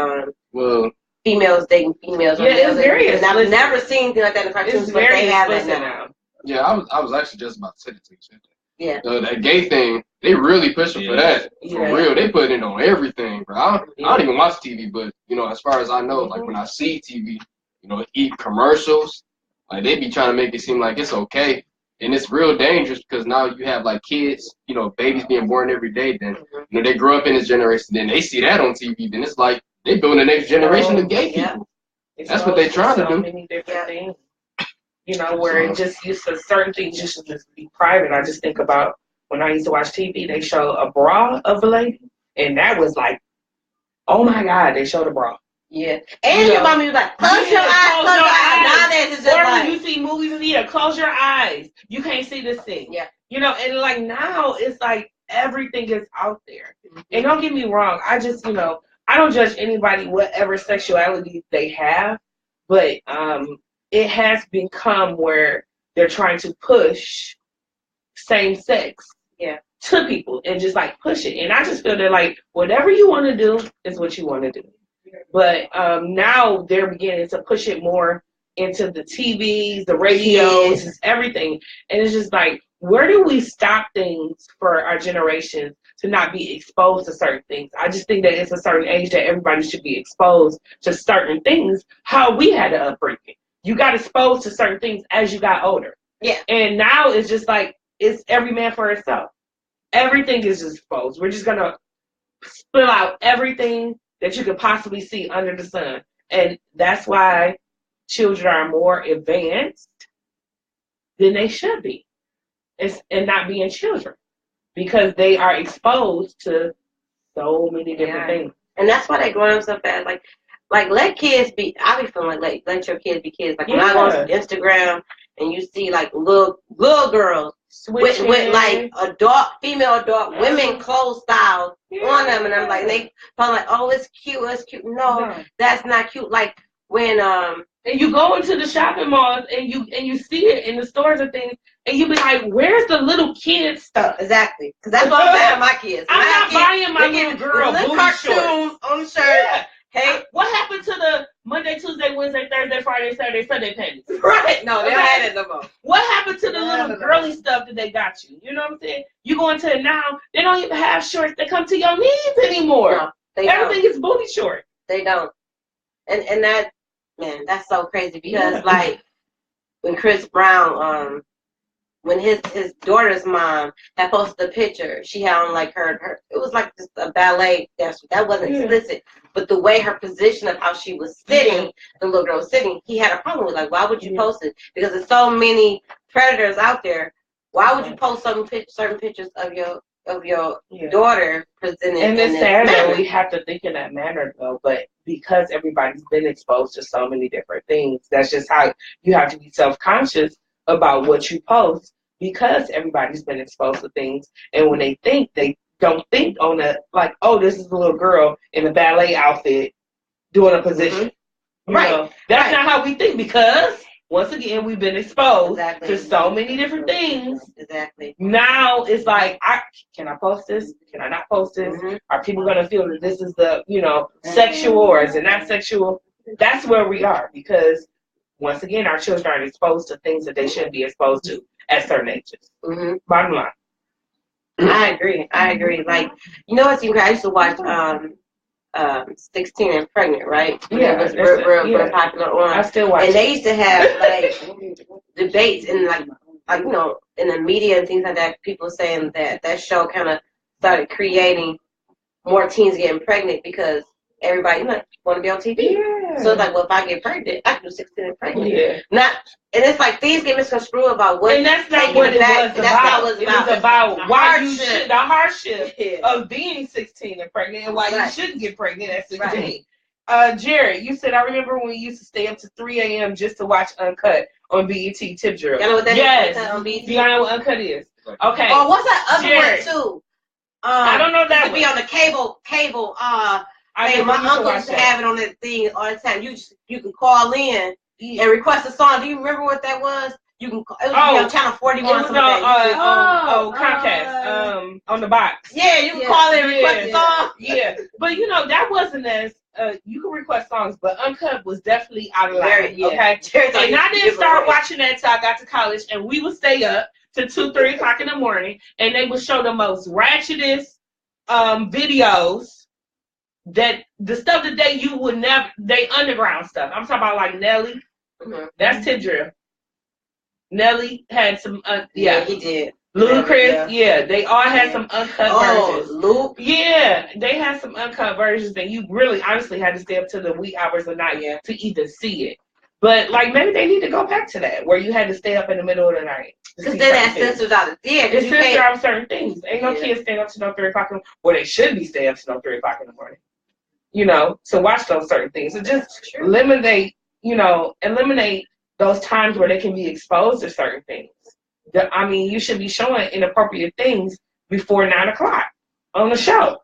females dating females. Yeah, it's very. And I've never seen anything like that in cartoons, but they have it now. Yeah, I was actually just about to say that to you. Yeah. That gay thing, they really pushing for that. For real, they put it on everything, bro. I don't even watch TV, but you know, as far as I know, like when I see TV, you know, commercials. Like, they be trying to make it seem like it's okay. And it's real dangerous because now you have, like, kids, you know, babies being born every day. Then, you know, they grow up in this generation. Then they see that on TV. Then it's like they building the next generation of gay people. That's what they trying to do. Many different things. You know, where it just used to, certain things just be private. I just think about when I used to watch TV, they show a bra of a lady. And that was like, oh, my God, they showed a bra. Yeah, and your mommy was like, close your eyes, close your eyes. Nowadays it's just or like, when you see movies in theater, close your eyes. You can't see this thing. Yeah. You know, and like now it's like everything is out there. And don't get me wrong, I just, you know, I don't judge anybody whatever sexuality they have, but it has become where they're trying to push same sex to people and just like push it. And I just feel that like whatever you want to do is what you want to do. But now they're beginning to push it more into the TVs, the radios, everything. And it's just like, where do we stop things for our generation to not be exposed to certain things? I just think that it's a certain age that everybody should be exposed to certain things, how we had to upbringing. You got exposed to certain things as you got older. Yeah. And now it's just like, it's every man for himself. Everything is just exposed. We're just going to spill out everything that you could possibly see under the sun. And that's why children are more advanced than they should be. And not being children. Because they are exposed to so many different things. And that's why they growing up so fast. Like let kids be, I be feeling like let your kids be kids. Like when I go on Instagram and you see like little girls with like female adult women clothes style on them, and I'm like, and they probably like, oh, it's cute. No, that's not cute. Like when and you go into the shopping malls and you see it in the stores and things, and you be like, where's the little kid stuff? Exactly, because that's what I'm buying my kids. I'm not buying my little girl booty shorts on the shirt. Yeah. Hey, what happened to the Monday, Tuesday, Wednesday, Thursday, Friday, Saturday, Sunday panties? Right. No, they don't have it no more. What happened to the little girly stuff that they got you? You know what I'm saying? You go into it now, they don't even have shorts that come to your knees anymore. No, everything is booty short. They don't. And that, man, that's so crazy because like when Chris Brown when his daughter's mom had posted a picture, she had on like her it was like just a ballet dancer. That wasn't explicit, but the way her position of how she was sitting, the little girl was sitting, he had a problem with. Like, why would you post it? Because there's so many predators out there. Why would you post certain pictures of your daughter presented? And in it's sad that manner? we have to think in that manner, though. But because everybody's been exposed to so many different things, that's just how you have to be self-conscious about what you post, because everybody's been exposed to things. And when they think, they don't think on a, like, oh, this is a little girl in a ballet outfit doing a position. You know, that's not how we think, because once again, we've been exposed to so many different things. Now it's like, can I post this? Can I not post this? Are people going to feel that this is the, sexual, or is it not sexual? That's where we are, because once again, our children are exposed to things that they shouldn't be exposed to at certain ages. Bottom line. I agree. Like, what's incredible? I used to watch 16 and Pregnant, right? Yeah, it was real popular on. I still watch. And they used to have like debates and like in the media and things like that. People saying that show kind of started creating more teens getting pregnant because everybody want to be on TV. Yeah. So it's like, well, if I get pregnant, I can do 16 and Pregnant. Yeah. And it's like things get misconstrued about what. And that's not what it was about. It was about why you should, the hardship of being 16 and pregnant, and why you shouldn't get pregnant at 16. Jared, you said, I remember when we used to stay up to 3 a.m. just to watch Uncut on BET Tip Drill. You know what that is? On BET? Do you know what Uncut is? Okay. Oh, what's that other one too? I don't know that one. To be on the cable. My uncle used to have it on that thing all the time. You can call in and request a song. Do you remember what that was? You can. It was on channel 41. It was Comcast. On the box. Yeah, you can call in and request a song. Yeah, but that wasn't as. You can request songs, but Uncut was definitely out of line. Okay, and I didn't start watching that until I got to college, and we would stay up to 2, 3 o'clock in the morning, and they would show the most ratchetest videos. That the stuff that they underground stuff. I'm talking about like Nelly. That's Tip Drill. Nelly had some, yeah, he did. Ludacris, they all had some uncut versions. Luke. Yeah, they had some uncut versions that you really honestly had to stay up to the wee hours of night to even see it. But like maybe they need to go back to that where you had to stay up in the middle of the night. Because then that censors out the theater. It censors out certain things. Ain't no kids staying up to no 3 o'clock in the morning. Well, they should be staying up to no 3 o'clock in the morning. To watch those certain things. So just eliminate those times where they can be exposed to certain things. You should be showing inappropriate things before 9 o'clock on the show.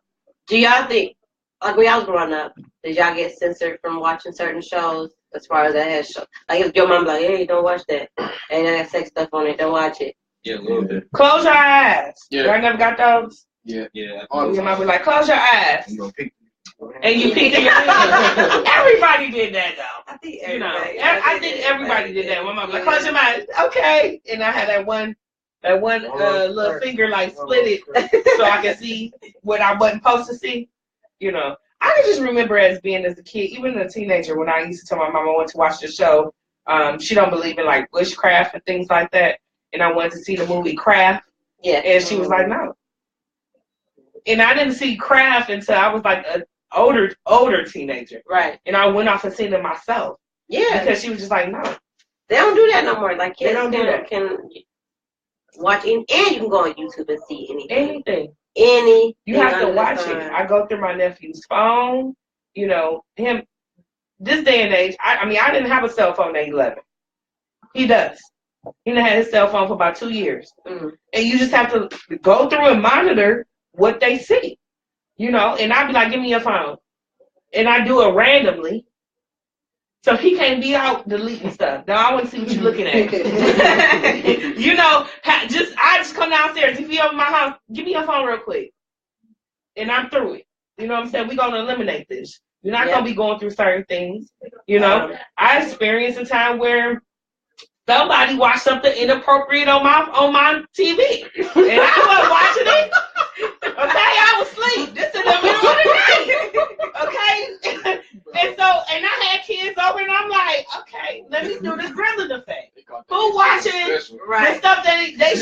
Do y'all think, like when y'all was growing up, did y'all get censored from watching certain shows as far as that had show? Like if your mom like, hey, don't watch that. And that sex stuff on it, don't watch it. Yeah, a little bit. Close your eyes. Yeah. I never got those. Yeah. Your mom be like, close your eyes. And you peek in your head. Everybody did that though. I think everybody did that. My mom was like, close your eyes. Okay. And I had that one little finger like split it so I could see what I wasn't supposed to see. I can just remember as being as a kid, even as a teenager, when I used to tell my mom I wanted to watch the show. She don't believe in like witchcraft and things like that. And I wanted to see the movie Craft. Yeah. And she was like, no. And I didn't see Craft until I was like a older teenager. Right. And I went off and seen it myself. Yeah. Because she was just like, no. They don't do that no more. Like kids can watch and you can go on YouTube and see anything. You have to watch it. I go through my nephew's phone, him this day and age, I didn't have a cell phone at 11. He does. He done had his cell phone for about 2 years. Mm-hmm. And you just have to go through and monitor what they see. And I'd be like, give me your phone. And I do it randomly. So he can't be out deleting stuff. Now I want to see what you're looking at. I just come downstairs. If you're over my house, give me your phone real quick. And I'm through it. You know what I'm saying? We're going to eliminate this. You're not going to be going through certain things. I experienced a time where somebody watched something inappropriate on my TV. And I wasn't watching it. Okay, I was asleep. This in the middle of the night. Okay? And I had kids over and I'm like, okay, let me do this grilling effect. Who watching the stuff that they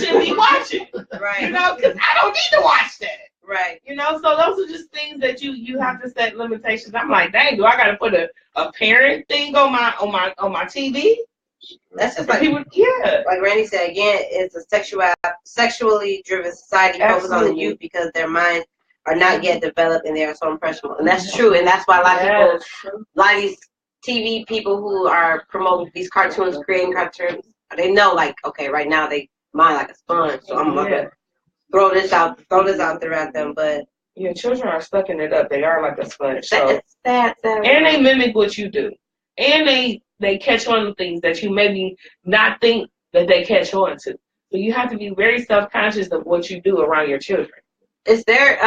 Right. You know, because I don't need to watch that. Right. You know, so those are just things that you have to set limitations. I'm like, dang, do I got to put a parent thing on my TV? That's just like people, yeah. Like Randy said again, it's a sexually driven society focused on the youth because their minds are not yet developed and they are so impressionable. And that's true. And that's why a lot of people, a lot of these TV people who are promoting these cartoons, creating cartoons, they know like, okay, right now they mind like a sponge, so I'm gonna throw this out there at them. But yeah, children are sucking it up. They are like a sponge. So. It's sad. And they mimic what you do. And they catch on to things that you maybe not think that they catch on to. So you have to be very self-conscious of what you do around your children. Is there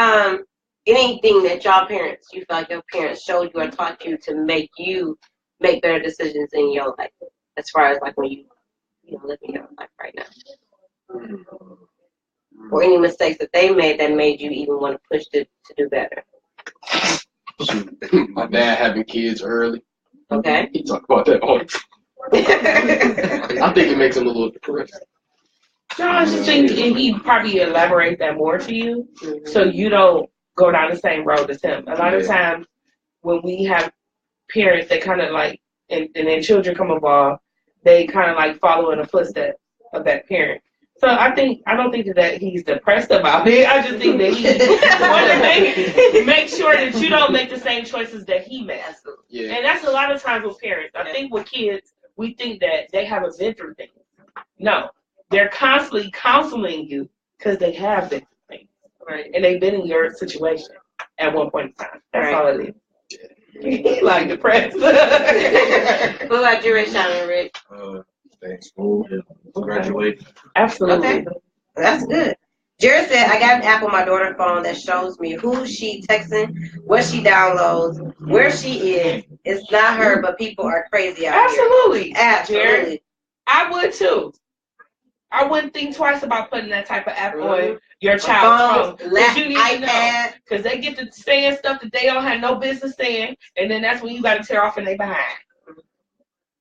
anything that y'all parents, you feel like your parents showed you or taught you to make you make better decisions in your life, as far as like when you living your life right now? Or any mistakes that they made that made you even want to push to do better? My dad having kids early. Okay. He talked about that all the time. I think it makes him a little depressed. No, I just think he probably elaborate that more to you, so you don't go down the same road as him. A lot of times when we have parents that kind of like, and then children come involved, they kind of like follow in the footsteps of that parent. So I don't think that he's depressed about it. I just think that he wants to make sure that you don't make the same choices that he makes. Yeah. And that's a lot of times with parents. I think with kids, we think that they haven't been through things. No, they're constantly counseling you because they have been through things. Right. And they've been in your situation at one point in time. That's all it is. He like depressed. What about you, Rayshawn and Rick? Stay in school, graduate. Absolutely. Okay. That's good. Jared said, I got an app on my daughter's phone that shows me who she texting, what she downloads, where she is. It's not her, but people are crazy out Absolutely. here. Absolutely. Jared, I would too. I wouldn't think twice about putting that type of app on your child's phone. Because you need to know. Because they get to saying stuff that they don't have no business saying, and then that's when you got to tear off and they behind.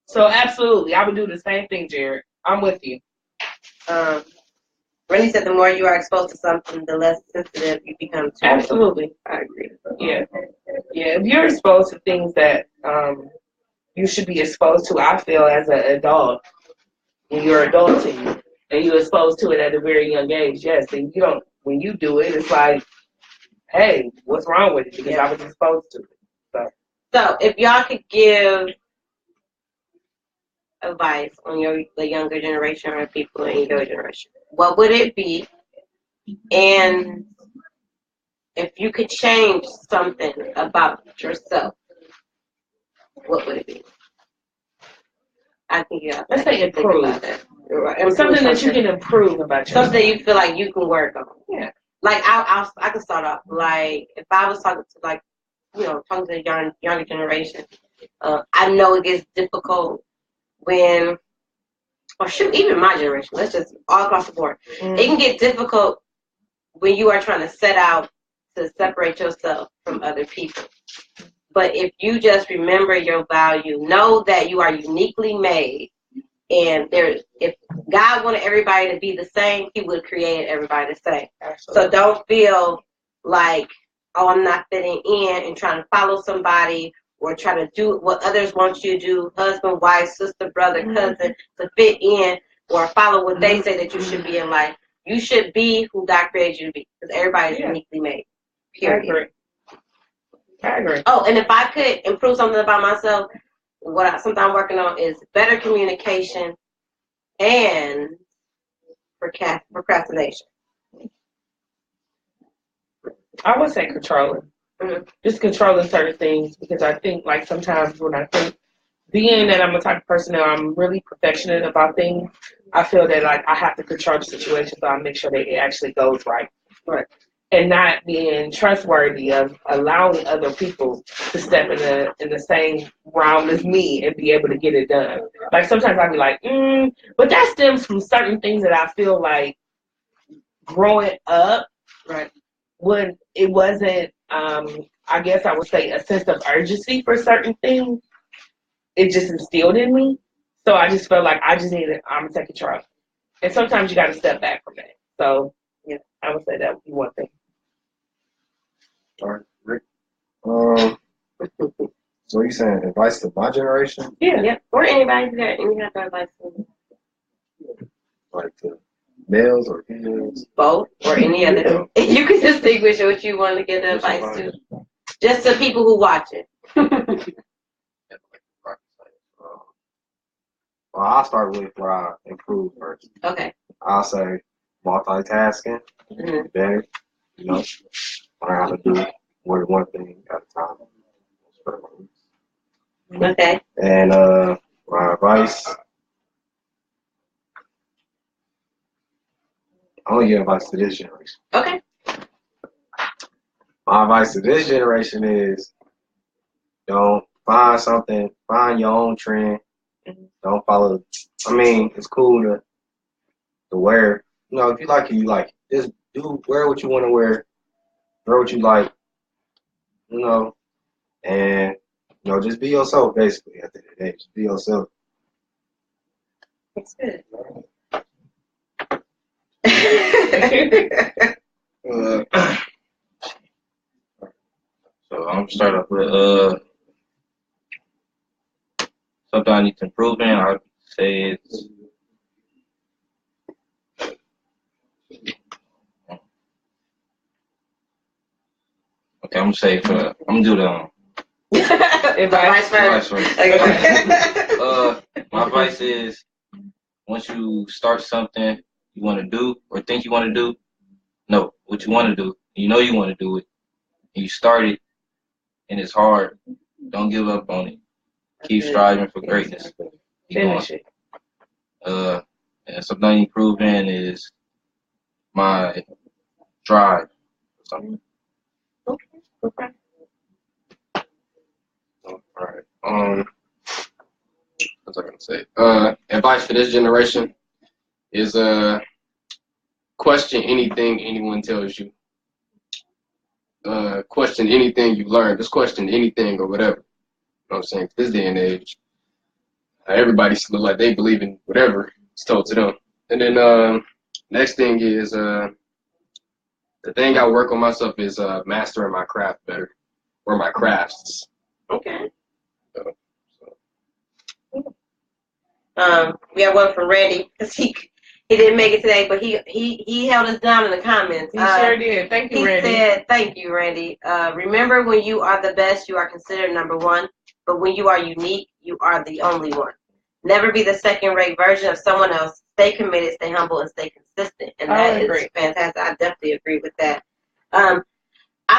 So absolutely, I would do the same thing, Jared. I'm with you. Rennie said the more you are exposed to something, the less sensitive you become to it. Absolutely. I agree. Yeah. Yeah. If you're exposed to things that you should be exposed to, I feel as an adult, when you're adulting and you're exposed to it at a very young age, yes. And you don't, when you do it, it's like, hey, what's wrong with it? Because I was exposed to it. So if y'all could give advice on the younger generation or people in your generation, what would it be? And if you could change something about yourself, what would it be? I think let's say improve. Something that you can improve about yourself. Something you feel like you can work on. Yeah. Like I can start off like if I was talking to talking to the younger generation, I know it gets difficult when, or shoot, even my generation, let's just all across the board. It can get difficult when you are trying to set out to separate yourself from other people. But if you just remember your value, know that you are uniquely made, and if God wanted everybody to be the same, He would have created everybody the same. Absolutely. So don't feel like, oh, I'm not fitting in and trying to follow somebody or try to do what others want you to do, husband, wife, sister, brother, cousin, to fit in or follow what they say that you should be in life. You should be who God created you to be, because everybody is uniquely made. Period. I agree. Oh, and if I could improve something about myself, something I'm working on is better communication and procrastination. I would say controlling. Just controlling certain things, because I think like sometimes when I think, being that I'm a type of person that I'm really perfectionist about things, I feel that like I have to control the situation so I make sure that it actually goes right. Right. And not being trustworthy of allowing other people to step in the same realm as me and be able to get it done. Like sometimes I'll be like, but that stems from certain things that I feel like growing up, right, when it wasn't, I guess I would say a sense of urgency for certain things. It just instilled in me. So I just felt like I'm going to take control. And sometimes you got to step back from that. So I would say that would be one thing. All right, Rick. So you saying advice to my generation? Yeah. Yep. Or anybody who got any kind of advice. Like to males or females? Both or any other. You can distinguish what you want to give advice to. Just to people who watch it. Well, I'll start with where I improve first. Okay. I'll say multitasking, better, you know, learn how to do more than one thing at a time. Okay. And my advice, I only give advice to this generation. Okay. My advice to this generation is don't find your own trend. Don't follow. I mean, it's cool to wear. You know, if you like it, you like it. Just wear what you want to wear. Wear what you like. You know, and you know, just be yourself. Basically, at the end of the day, just be yourself. That's good. So I'm gonna start off with something I need to improve in. I would say it's okay. I'm gonna do the Advice advice first. first. Okay. My advice is once you start something you want to do or think you want to do, no, what you want to do, you know you want to do it, and you start it, and it's hard. Don't give up on it. Keep striving for greatness. Keep Finish going. it. And something you improve in is my drive. Something. Okay. All right. What's I gonna say? Advice for this generation is question anything anyone tells you. Question anything you learn. Just question anything or whatever. You know what I'm saying? This day and age, everybody looks like they believe in whatever it's told to them. And then next thing is the thing I work on myself is mastering my craft better, or my crafts. Okay. We have one from Randy because he didn't make it today, but he held us down in the comments. He sure did. Thank you, Randy. He said, "Thank you, Randy. Remember, when you are the best, you are considered number one. But when you are unique, you are the only one. Never be the second-rate version of someone else. Stay committed, stay humble, and stay consistent." And that is fantastic. I definitely agree with that. I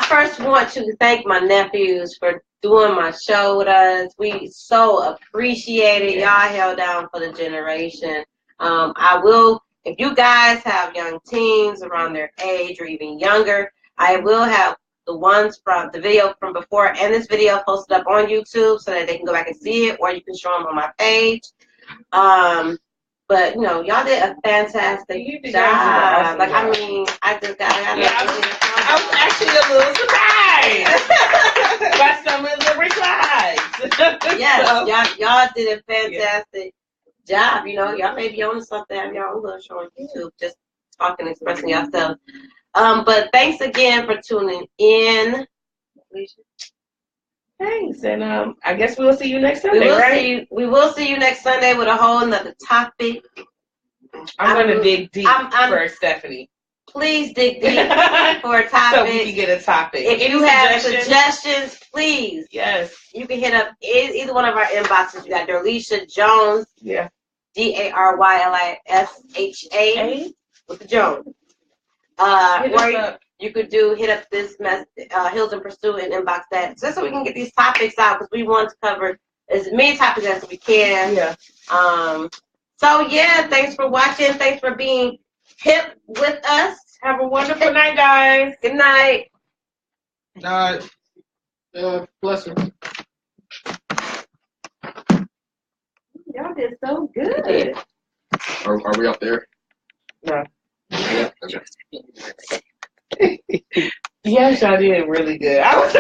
first want to thank my nephews for doing my show with us. We so appreciate it. Y'all held down for the generation. I will, if you guys have young teens around their age or even younger, I will have the ones from the video from before and this video posted up on YouTube so that they can go back and see it, or you can show them on my page. But you know, y'all did a fantastic job. Awesome like, job. I mean, I just got I was actually a little surprised by some of the replies. Yes, So, y'all did a fantastic job. You know, y'all may be on something, have your own little show on YouTube, just talking, expressing yourself. But thanks again for tuning in. thanks, and I guess we'll see you next Sunday, right? We will see you next Sunday with a whole nother topic. I'm going to dig deep for Stephanie. Please dig deep for a topic. So we can get a topic. If you have suggestions, please. Yes. You can hit up either one of our inboxes. You got Darylisha Jones. Yeah. Darylisha with the Jones. Or you could hit up this Hills and Pursue and inbox that, just so we can get these topics out, because we want to cover as many topics as we can. Yeah. So yeah, thanks for watching. Thanks for being hip with us. Have a wonderful night, guys. Good night. Blessings. Y'all did so good. Are we up there? No. Yeah. Okay. Yes, y'all did really good. I was